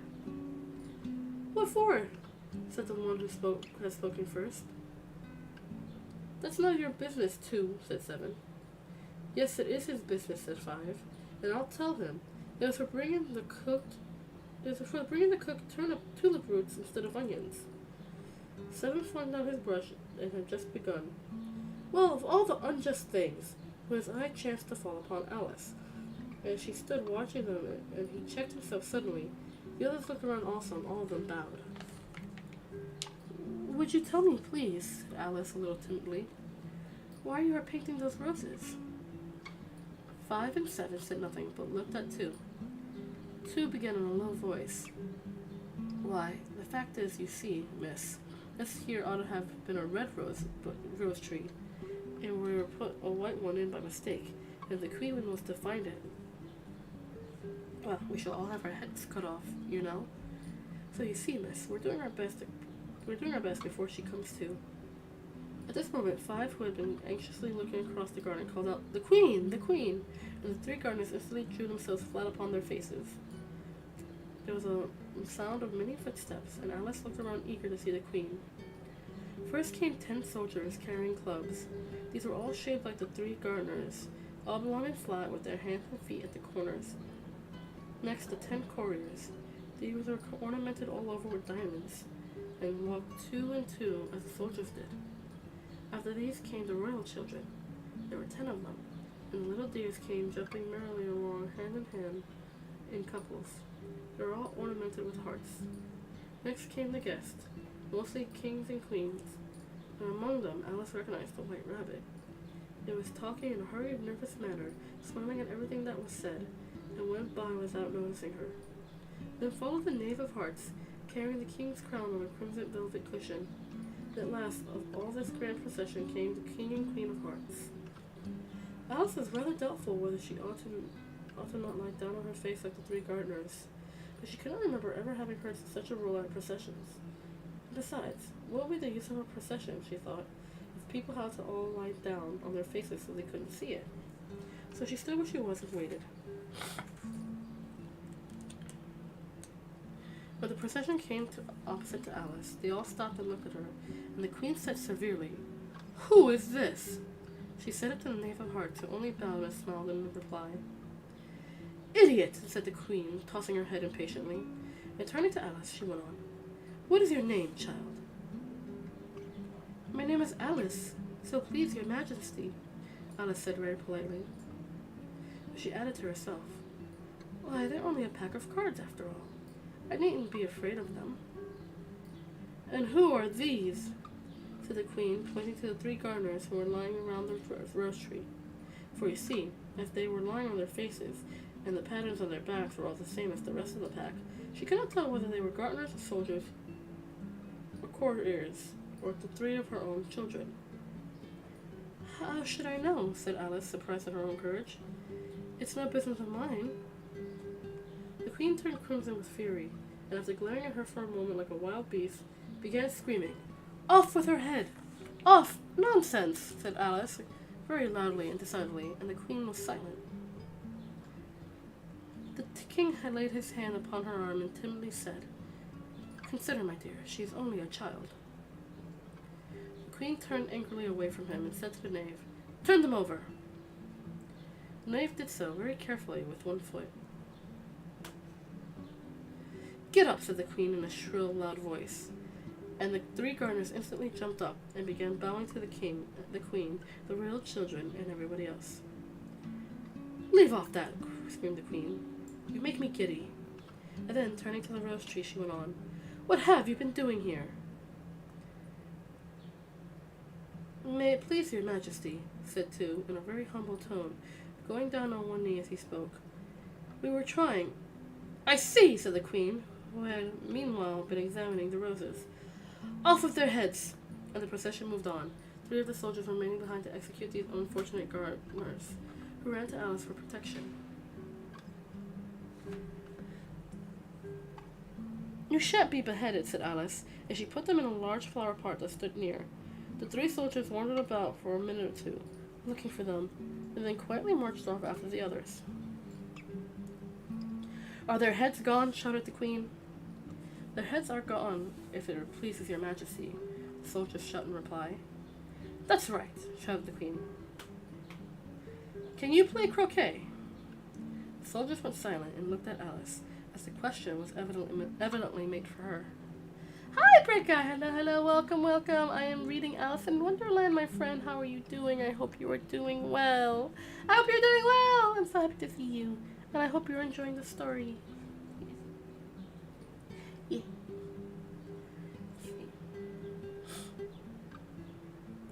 "What for?" said the one who had spoken first. "That's none of your business, too," said Seven. "Yes, it is his business," said Five, "and I'll tell him. It was for bringing the cooked tulip roots instead of onions." Seven flung down his brush and had just begun. "Well, of all the unjust things," when his eye chanced to fall upon Alice, and she stood watching them, and he checked himself suddenly. The others looked around also, and all of them bowed. "Would you tell me, please," said Alice a little timidly, "why you are painting those roses?" Five and Seven said nothing, but looked at Two. Two began in a low voice. "Why, the fact is, you see, miss, this here ought to have been a red rose tree, and we were put a white one in by mistake, and if the Queen was to find it, well, we shall all have our heads cut off, you know. So you see, miss, we're doing our best before she comes to." At this moment, Five, who had been anxiously looking across the garden, called out, "The Queen! The Queen!" and the three gardeners instantly drew themselves flat upon their faces. There was a sound of many footsteps, and Alice looked around eager to see the Queen. First came 10 soldiers carrying clubs. These were all shaped like the three gardeners, all belonging flat with their hands and feet at the corners. Next, the 10 couriers. These were ornamented all over with diamonds, and walked 2 and 2 as the soldiers did. After these came the royal children. There were 10 of them, and the little dears came jumping merrily along hand in hand in couples. They were all ornamented with hearts. Next came the guests, mostly kings and queens, and among them Alice recognized the White Rabbit. It was talking in a hurried, nervous manner, smiling at everything that was said, and went by without noticing her. Then followed the Knave of Hearts, carrying the king's crown on a crimson velvet cushion. At last, of all this grand procession, came the King and Queen of Hearts. Alice was rather doubtful whether she ought to not lie down on her face like the three gardeners, but she could not remember ever having heard such a rule at processions. Besides, what would be the use of a procession, she thought, if people had to all lie down on their faces so they couldn't see it? So she stood where she was and waited. When the procession came opposite to Alice, they all stopped and looked at her, and the Queen said severely, "Who is this?" She said it to the Knave of Hearts, who only bowed and smiled in reply. "Idiot!" said the Queen, tossing her head impatiently, and turning to Alice, she went on, "What is your name, child?" "My name is Alice, so please your Majesty," Alice said very politely. But she added to herself, "Why, they're only a pack of cards after all. I needn't be afraid of them." "And who are these?" said the Queen, pointing to the three gardeners who were lying around the rose tree. For you see, as they were lying on their faces, and the patterns on their backs were all the same as the rest of the pack, she could not tell whether they were gardeners or soldiers or courtiers, or the three of her own children. "How should I know?" said Alice, surprised at her own courage. "It's no business of mine." The Queen turned crimson with fury, and after glaring at her for a moment like a wild beast, began screaming, "Off with her head! Off! Nonsense!" said Alice, very loudly and decidedly, and the Queen was silent. The King had laid his hand upon her arm and timidly said, "Consider, my dear, she is only a child." The Queen turned angrily away from him and said to the Knave, "Turn them over." The Knave did so, very carefully, with one foot. "Get up," said the Queen in a shrill, loud voice, and the three gardeners instantly jumped up and began bowing to the King, the Queen, the royal children, and everybody else. "Leave off that," screamed the Queen. "You make me giddy." And then, turning to the rose tree, she went on, "What have you been doing here?" "May it please your Majesty," said Two, in a very humble tone, going down on one knee as he spoke. We were trying. I see, said the queen, who had meanwhile been examining the roses. Off with their heads! And the procession moved on, 3 of the soldiers remaining behind to execute these unfortunate gardeners, who ran to Alice for protection. You shan't be beheaded, said Alice, as she put them in a large flower pot that stood near. The 3 soldiers wandered about for a minute or two, looking for them, and then quietly marched off after the others. Are their heads gone? Shouted the queen. Their heads are gone, if it pleases your majesty, the soldiers shout in reply. That's right, shouted the queen. Can you play croquet? The soldiers went silent and looked at Alice, as the question was evidently made for her. Hi, Brica! Hello, welcome. I am reading Alice in Wonderland, my friend. How are you doing? I hope you are doing well. I hope you're doing well! I'm so happy to see you, and I hope you're enjoying the story. Yeah.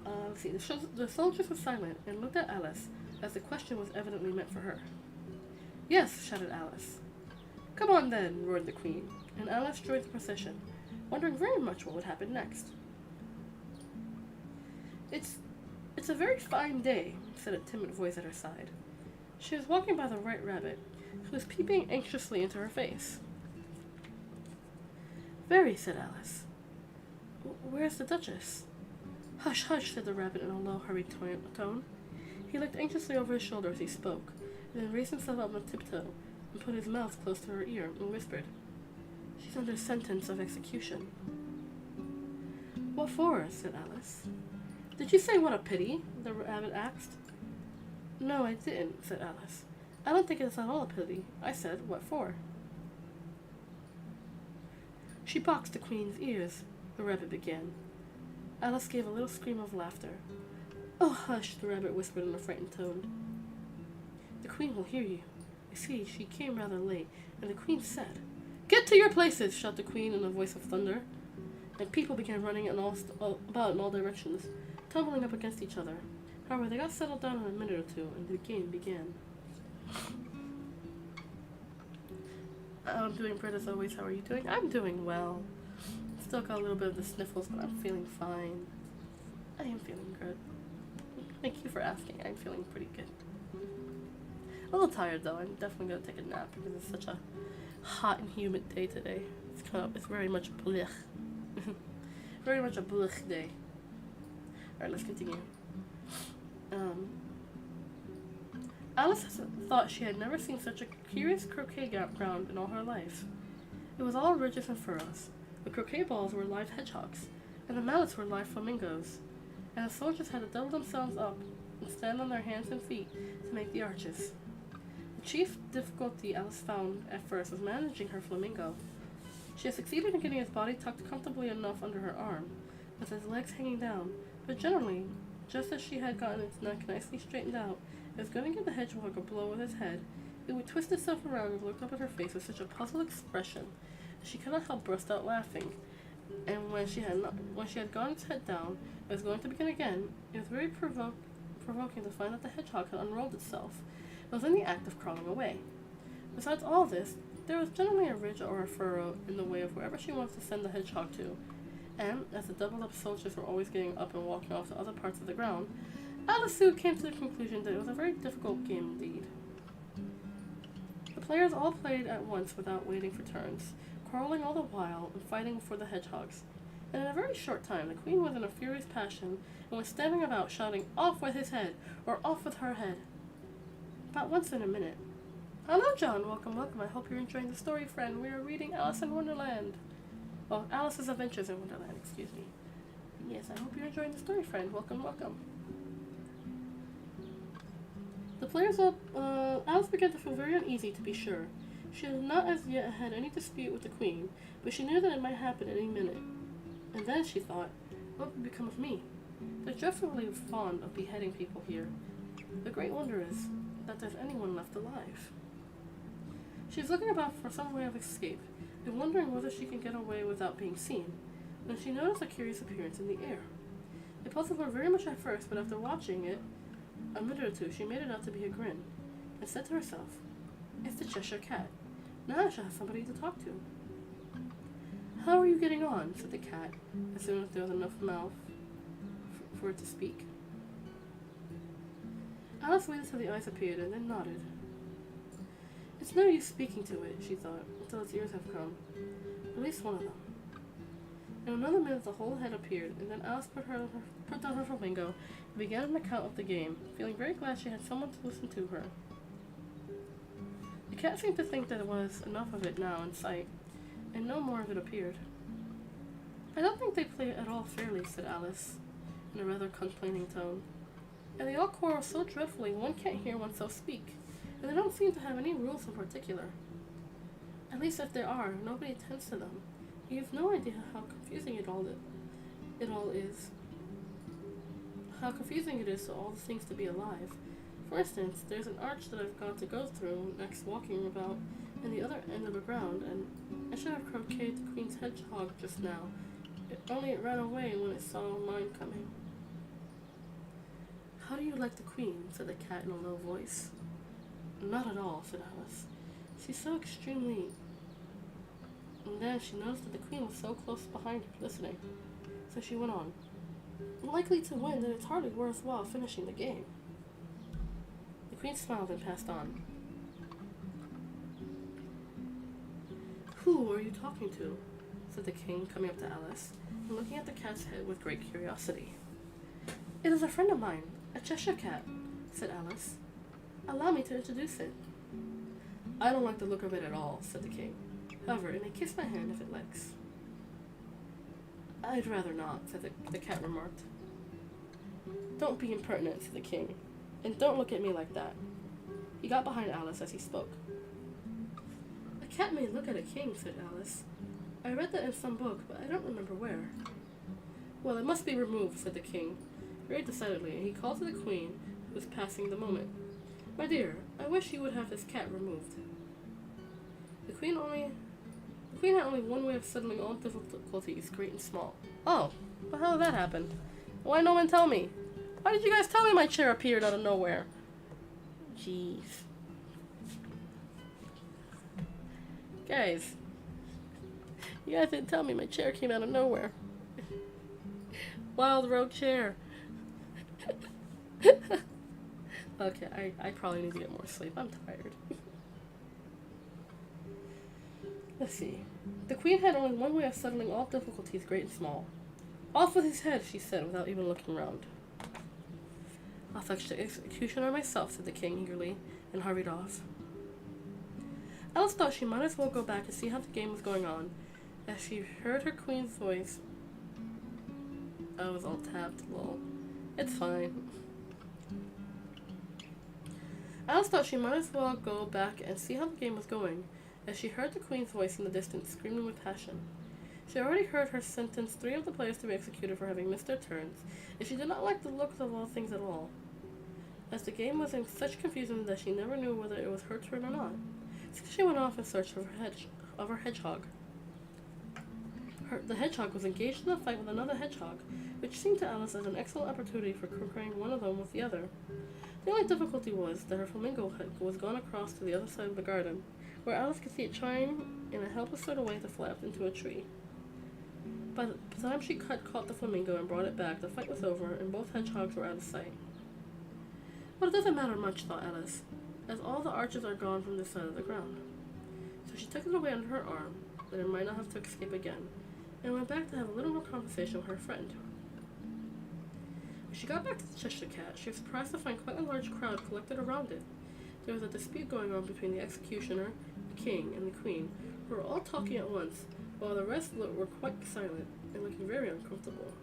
Let's see. The soldiers were silent and looked at Alice, as the question was evidently meant for her. Yes, shouted Alice. Come on then, roared the queen, and Alice joined the procession, wondering very much what would happen next. It's a very fine day, said a timid voice at her side. She was walking by the White Rabbit, who was peeping anxiously into her face. Very, said Alice. Where's the Duchess? Hush, hush, said the rabbit in a low, hurried tone. He looked anxiously over his shoulder as he spoke, and then raised himself up on tiptoe and put his mouth close to her ear and whispered, She's under sentence of execution. What for? Said Alice. Did you say what a pity? The rabbit asked. No, I didn't, said Alice. I don't think it's at all a pity. I said, what for? She boxed the queen's ears, the rabbit began. Alice gave a little scream of laughter. Oh, hush, the rabbit whispered in a frightened tone. The queen will hear you. You see, she came rather late, and the queen said, Get to your places, shouted the queen in a voice of thunder. And people began running about in all directions, tumbling up against each other. However, they got settled down in a minute or two, and the game began. I'm doing great as always. How are you doing? I'm doing well. Still got a little bit of the sniffles, but I'm feeling fine. I am feeling good. Thank you for asking. I'm feeling pretty good. A little tired though. I'm definitely gonna take a nap because it's such a hot and humid day today. It's very much blech. Very much a blech day. Alright, let's continue. Alice thought she had never seen such a curious croquet ground in all her life. It was all ridges and furrows. The croquet balls were live hedgehogs, and the mallets were live flamingos, and the soldiers had to double themselves up and stand on their hands and feet to make the arches. The chief difficulty Alice found at first was managing her flamingo. She had succeeded in getting his body tucked comfortably enough under her arm, with his legs hanging down, but generally, just as she had gotten its neck nicely straightened out, it was going to give the hedgehog a blow with his head. It would twist itself around and look up at her face with such a puzzled expression that she could not help burst out laughing. And when she had gotten its head down, it was going to begin again. It was very provoking to find that the hedgehog had unrolled itself. It was in the act of crawling away. Besides all this, there was generally a ridge or a furrow in the way of wherever she wanted to send the hedgehog to, and as the doubled-up soldiers were always getting up and walking off to other parts of the ground, Alice soon came to the conclusion that it was a very difficult game indeed. The players all played at once without waiting for turns, quarreling all the while and fighting for the hedgehogs. And in a very short time, the queen was in a furious passion and was stamping about, shouting, "Off with his head!" or "Off with her head!" About once in a minute. Hello, John. Welcome. I hope you're enjoying the story, friend. We are reading Alice in Wonderland. Well, Alice's Adventures in Wonderland, excuse me. Yes, I hope you're enjoying the story, friend. Welcome. The players Alice began to feel very uneasy, to be sure. She had not as yet had any dispute with the queen, but she knew that it might happen any minute. And then she thought, what would become of me? They're dreadfully fond of beheading people here. The great wonder is that there's anyone left alive. She was looking about for some way of escape, and wondering whether she could get away without being seen, when she noticed a curious appearance in the air. It puzzled her very much at first, but after watching it a minute or two, she made it out to be a grin. and said to herself, "It's the Cheshire Cat. Now I shall have somebody to talk to." "How are you getting on?" said the cat, as soon as there was enough mouth for it to speak. Alice waited till the eyes appeared and then nodded. "It's no use speaking to it," she thought, "until its ears have come. At least one of them." In another minute the whole head appeared, and then Alice put down her flamingo and began an account of the game, feeling very glad she had someone to listen to her. The cat seemed to think that there was enough of it now in sight, and no more of it appeared. "I don't think they play at all fairly," said Alice, in a rather complaining tone. "And they all quarrel so dreadfully one can't hear oneself speak, and they don't seem to have any rules in particular. At least if there are, nobody attends to them. You have no idea how confusing it all is. How confusing it is to all the things to be alive. For instance, there's an arch that I've got to go through next walking about in the other end of the ground, and I should have croqueted the Queen's hedgehog just now, only it ran away when it saw mine coming." "How do you like the Queen?" said the cat in a low voice. "Not at all," said Alice. "She's so extremely—" And then she noticed that the Queen was so close behind her, listening. So she went on, "Likely to win that it's hardly worthwhile finishing the game." The Queen smiled and passed on. "Who are you talking to?" said the King, coming up to Alice, and looking at the cat's head with great curiosity. "It is a friend of mine, a Cheshire Cat," said Alice. "Allow me to introduce it." "I don't like the look of it at all," said the King. "However, it may kiss my hand if it likes." "I'd rather not," said the cat remarked. "Don't be impertinent," said the King, "and don't look at me like that." He got behind Alice as he spoke. "A cat may look at a king," said Alice. "I read that in some book, but I don't remember where." "Well, it must be removed," said the King, very decidedly, and he called to the Queen, who was passing the moment. "My dear, I wish you would have this cat removed." The Queen had only one way of settling all difficulties, great and small. "Oh, but how did that happen? Why did no one tell me? Why did you guys tell me my chair appeared out of nowhere?" Jeez. Guys, you guys didn't tell me my chair came out of nowhere. Wild rogue chair. Okay, I probably need to get more sleep. I'm tired. Let's see. The Queen had only one way of settling all difficulties, great and small. "Off with his head," she said, without even looking round. "I'll fetch the executioner myself," said the King eagerly, and hurried off. Alice thought she might as well go back and see how the game was going on, as she heard her Queen's voice. I was all tapped, lol. It's fine. Alice thought she might as well go back and see how the game was going, as she heard the Queen's voice in the distance, screaming with passion. She had already heard her sentence 3 of the players to be executed for having missed their turns, and she did not like the looks of all things at all, as the game was in such confusion that she never knew whether it was her turn or not. So she went off in search of her hedgehog. The hedgehog was engaged in a fight with another hedgehog, which seemed to Alice as an excellent opportunity for conquering one of them with the other. The only difficulty was that her flamingo was gone across to the other side of the garden, where Alice could see it trying in a helpless sort of way to fly up into a tree. By the time she caught the flamingo and brought it back, the fight was over, and both hedgehogs were out of sight. "But it doesn't matter much," thought Alice, "as all the arches are gone from this side of the ground." So she took it away under her arm, that it might not have to escape again, and went back to have a little more conversation with her friend. When she got back to the Cheshire Cat, she was surprised to find quite a large crowd collected around it. There was a dispute going on between the executioner, the King, and the Queen, who were all talking at once, while the rest were quite silent and looking very uncomfortable.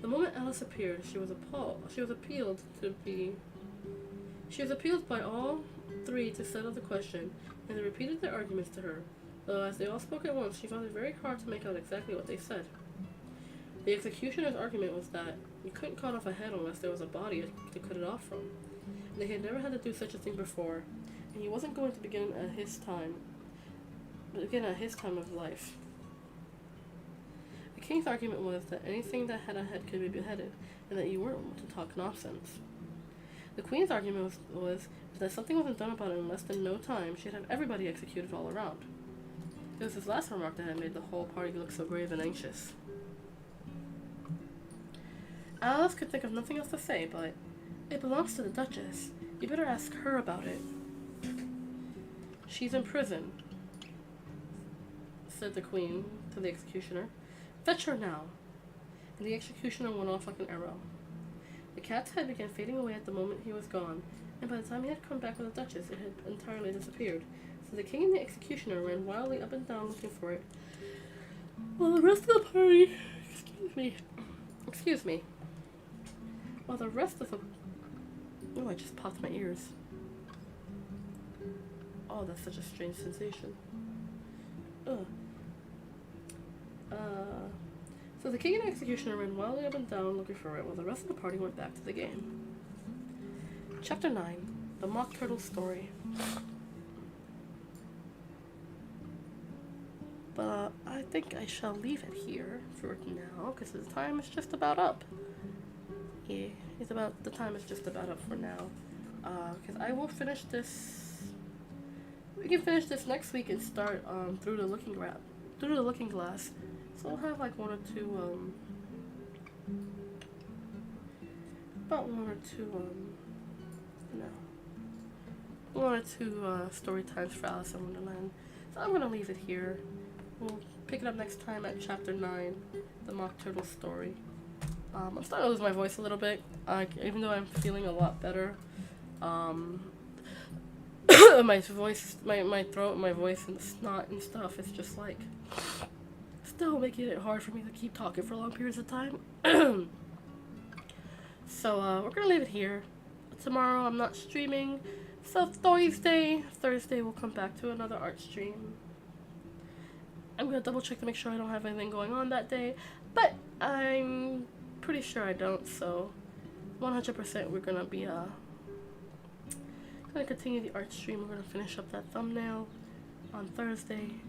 The moment Alice appeared, she was appealed by all 3 to settle the question, and they repeated their arguments to her, though as they all spoke at once, she found it very hard to make out exactly what they said. The executioner's argument was that you couldn't cut off a head unless there was a body to cut it off from, and they had never had to do such a thing before, and he wasn't going to begin at his time of life. The King's argument was that anything that had a head could be beheaded, and that you weren't to talk nonsense. The queen's argument was that something wasn't done about it in less than no time, she'd have everybody executed all around. It was his last remark that had made the whole party look so grave and anxious. Alice could think of nothing else to say, but it belongs to the Duchess. You better ask her about it. She's in prison, said the queen to the executioner. Fetch her now. And the executioner went off like an arrow. The cat's head began fading away at the moment he was gone, and by the time he had come back with the Duchess, it had entirely disappeared. So the king and the executioner ran wildly up and down looking for it, while the rest of the party, excuse me, while the rest of the, oh, I just popped my ears. Oh, that's such a strange sensation. Ugh. So the king and the executioner ran wildly up and down looking for it, while the rest of the party went back to the game. Chapter 9. The Mock Turtle Story. But I think I shall leave it here for now, because the time is just about up. Yeah, the time is just about up for now. Because I will finish this. We can finish this next week and start through the looking glass. So we'll have like one or two story times for Alice in Wonderland. So I'm gonna leave it here. We'll pick it up next time at chapter 9, the Mock Turtle Story. I'm starting to lose my voice a little bit, even though I'm feeling a lot better. My voice, my throat, my voice, and the snot and stuff is just like still making it hard for me to keep talking for long periods of time. So we're gonna leave it here. Tomorrow I'm not streaming, so Thursday we'll come back to another art stream. I'm gonna double check to make sure I don't have anything going on that day, but I'm pretty sure I don't, so 100% we're gonna be gonna continue the art stream. We're gonna finish up that thumbnail on Thursday,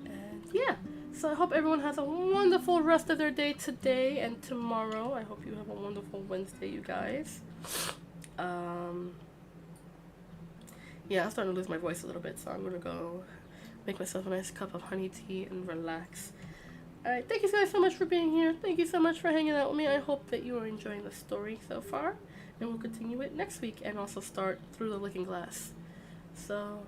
and yeah, so I hope everyone has a wonderful rest of their day today and tomorrow. I hope you have a wonderful Wednesday, you guys. Yeah, I'm starting to lose my voice a little bit, so I'm gonna go make myself a nice cup of honey tea and relax. Alright, thank you guys so much for being here. Thank you so much for hanging out with me. I hope that you are enjoying the story so far, and we'll continue it next week and also start through the looking glass. So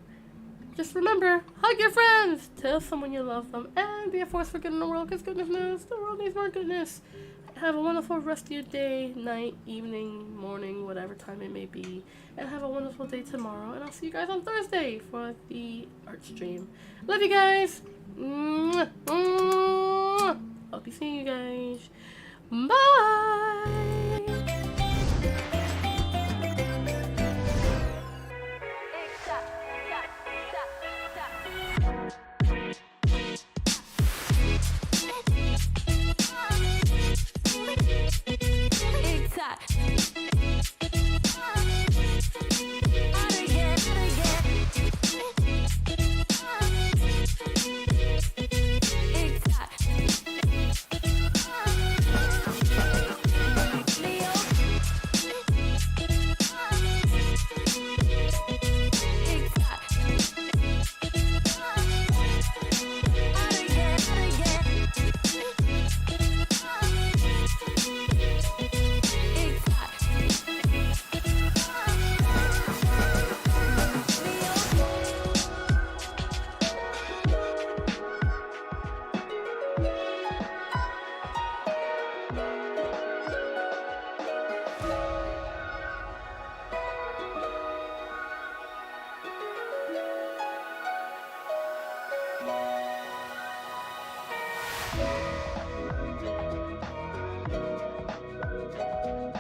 just remember, hug your friends, tell someone you love them, and be a force for good in the world, because goodness knows the world needs more goodness. Have a wonderful rest of your day, night, evening, morning, whatever time it may be, and have a wonderful day tomorrow, and I'll see you guys on Thursday for the art stream. Love you guys. Mwah, mwah. I'll be seeing you guys. Bye. Yeah.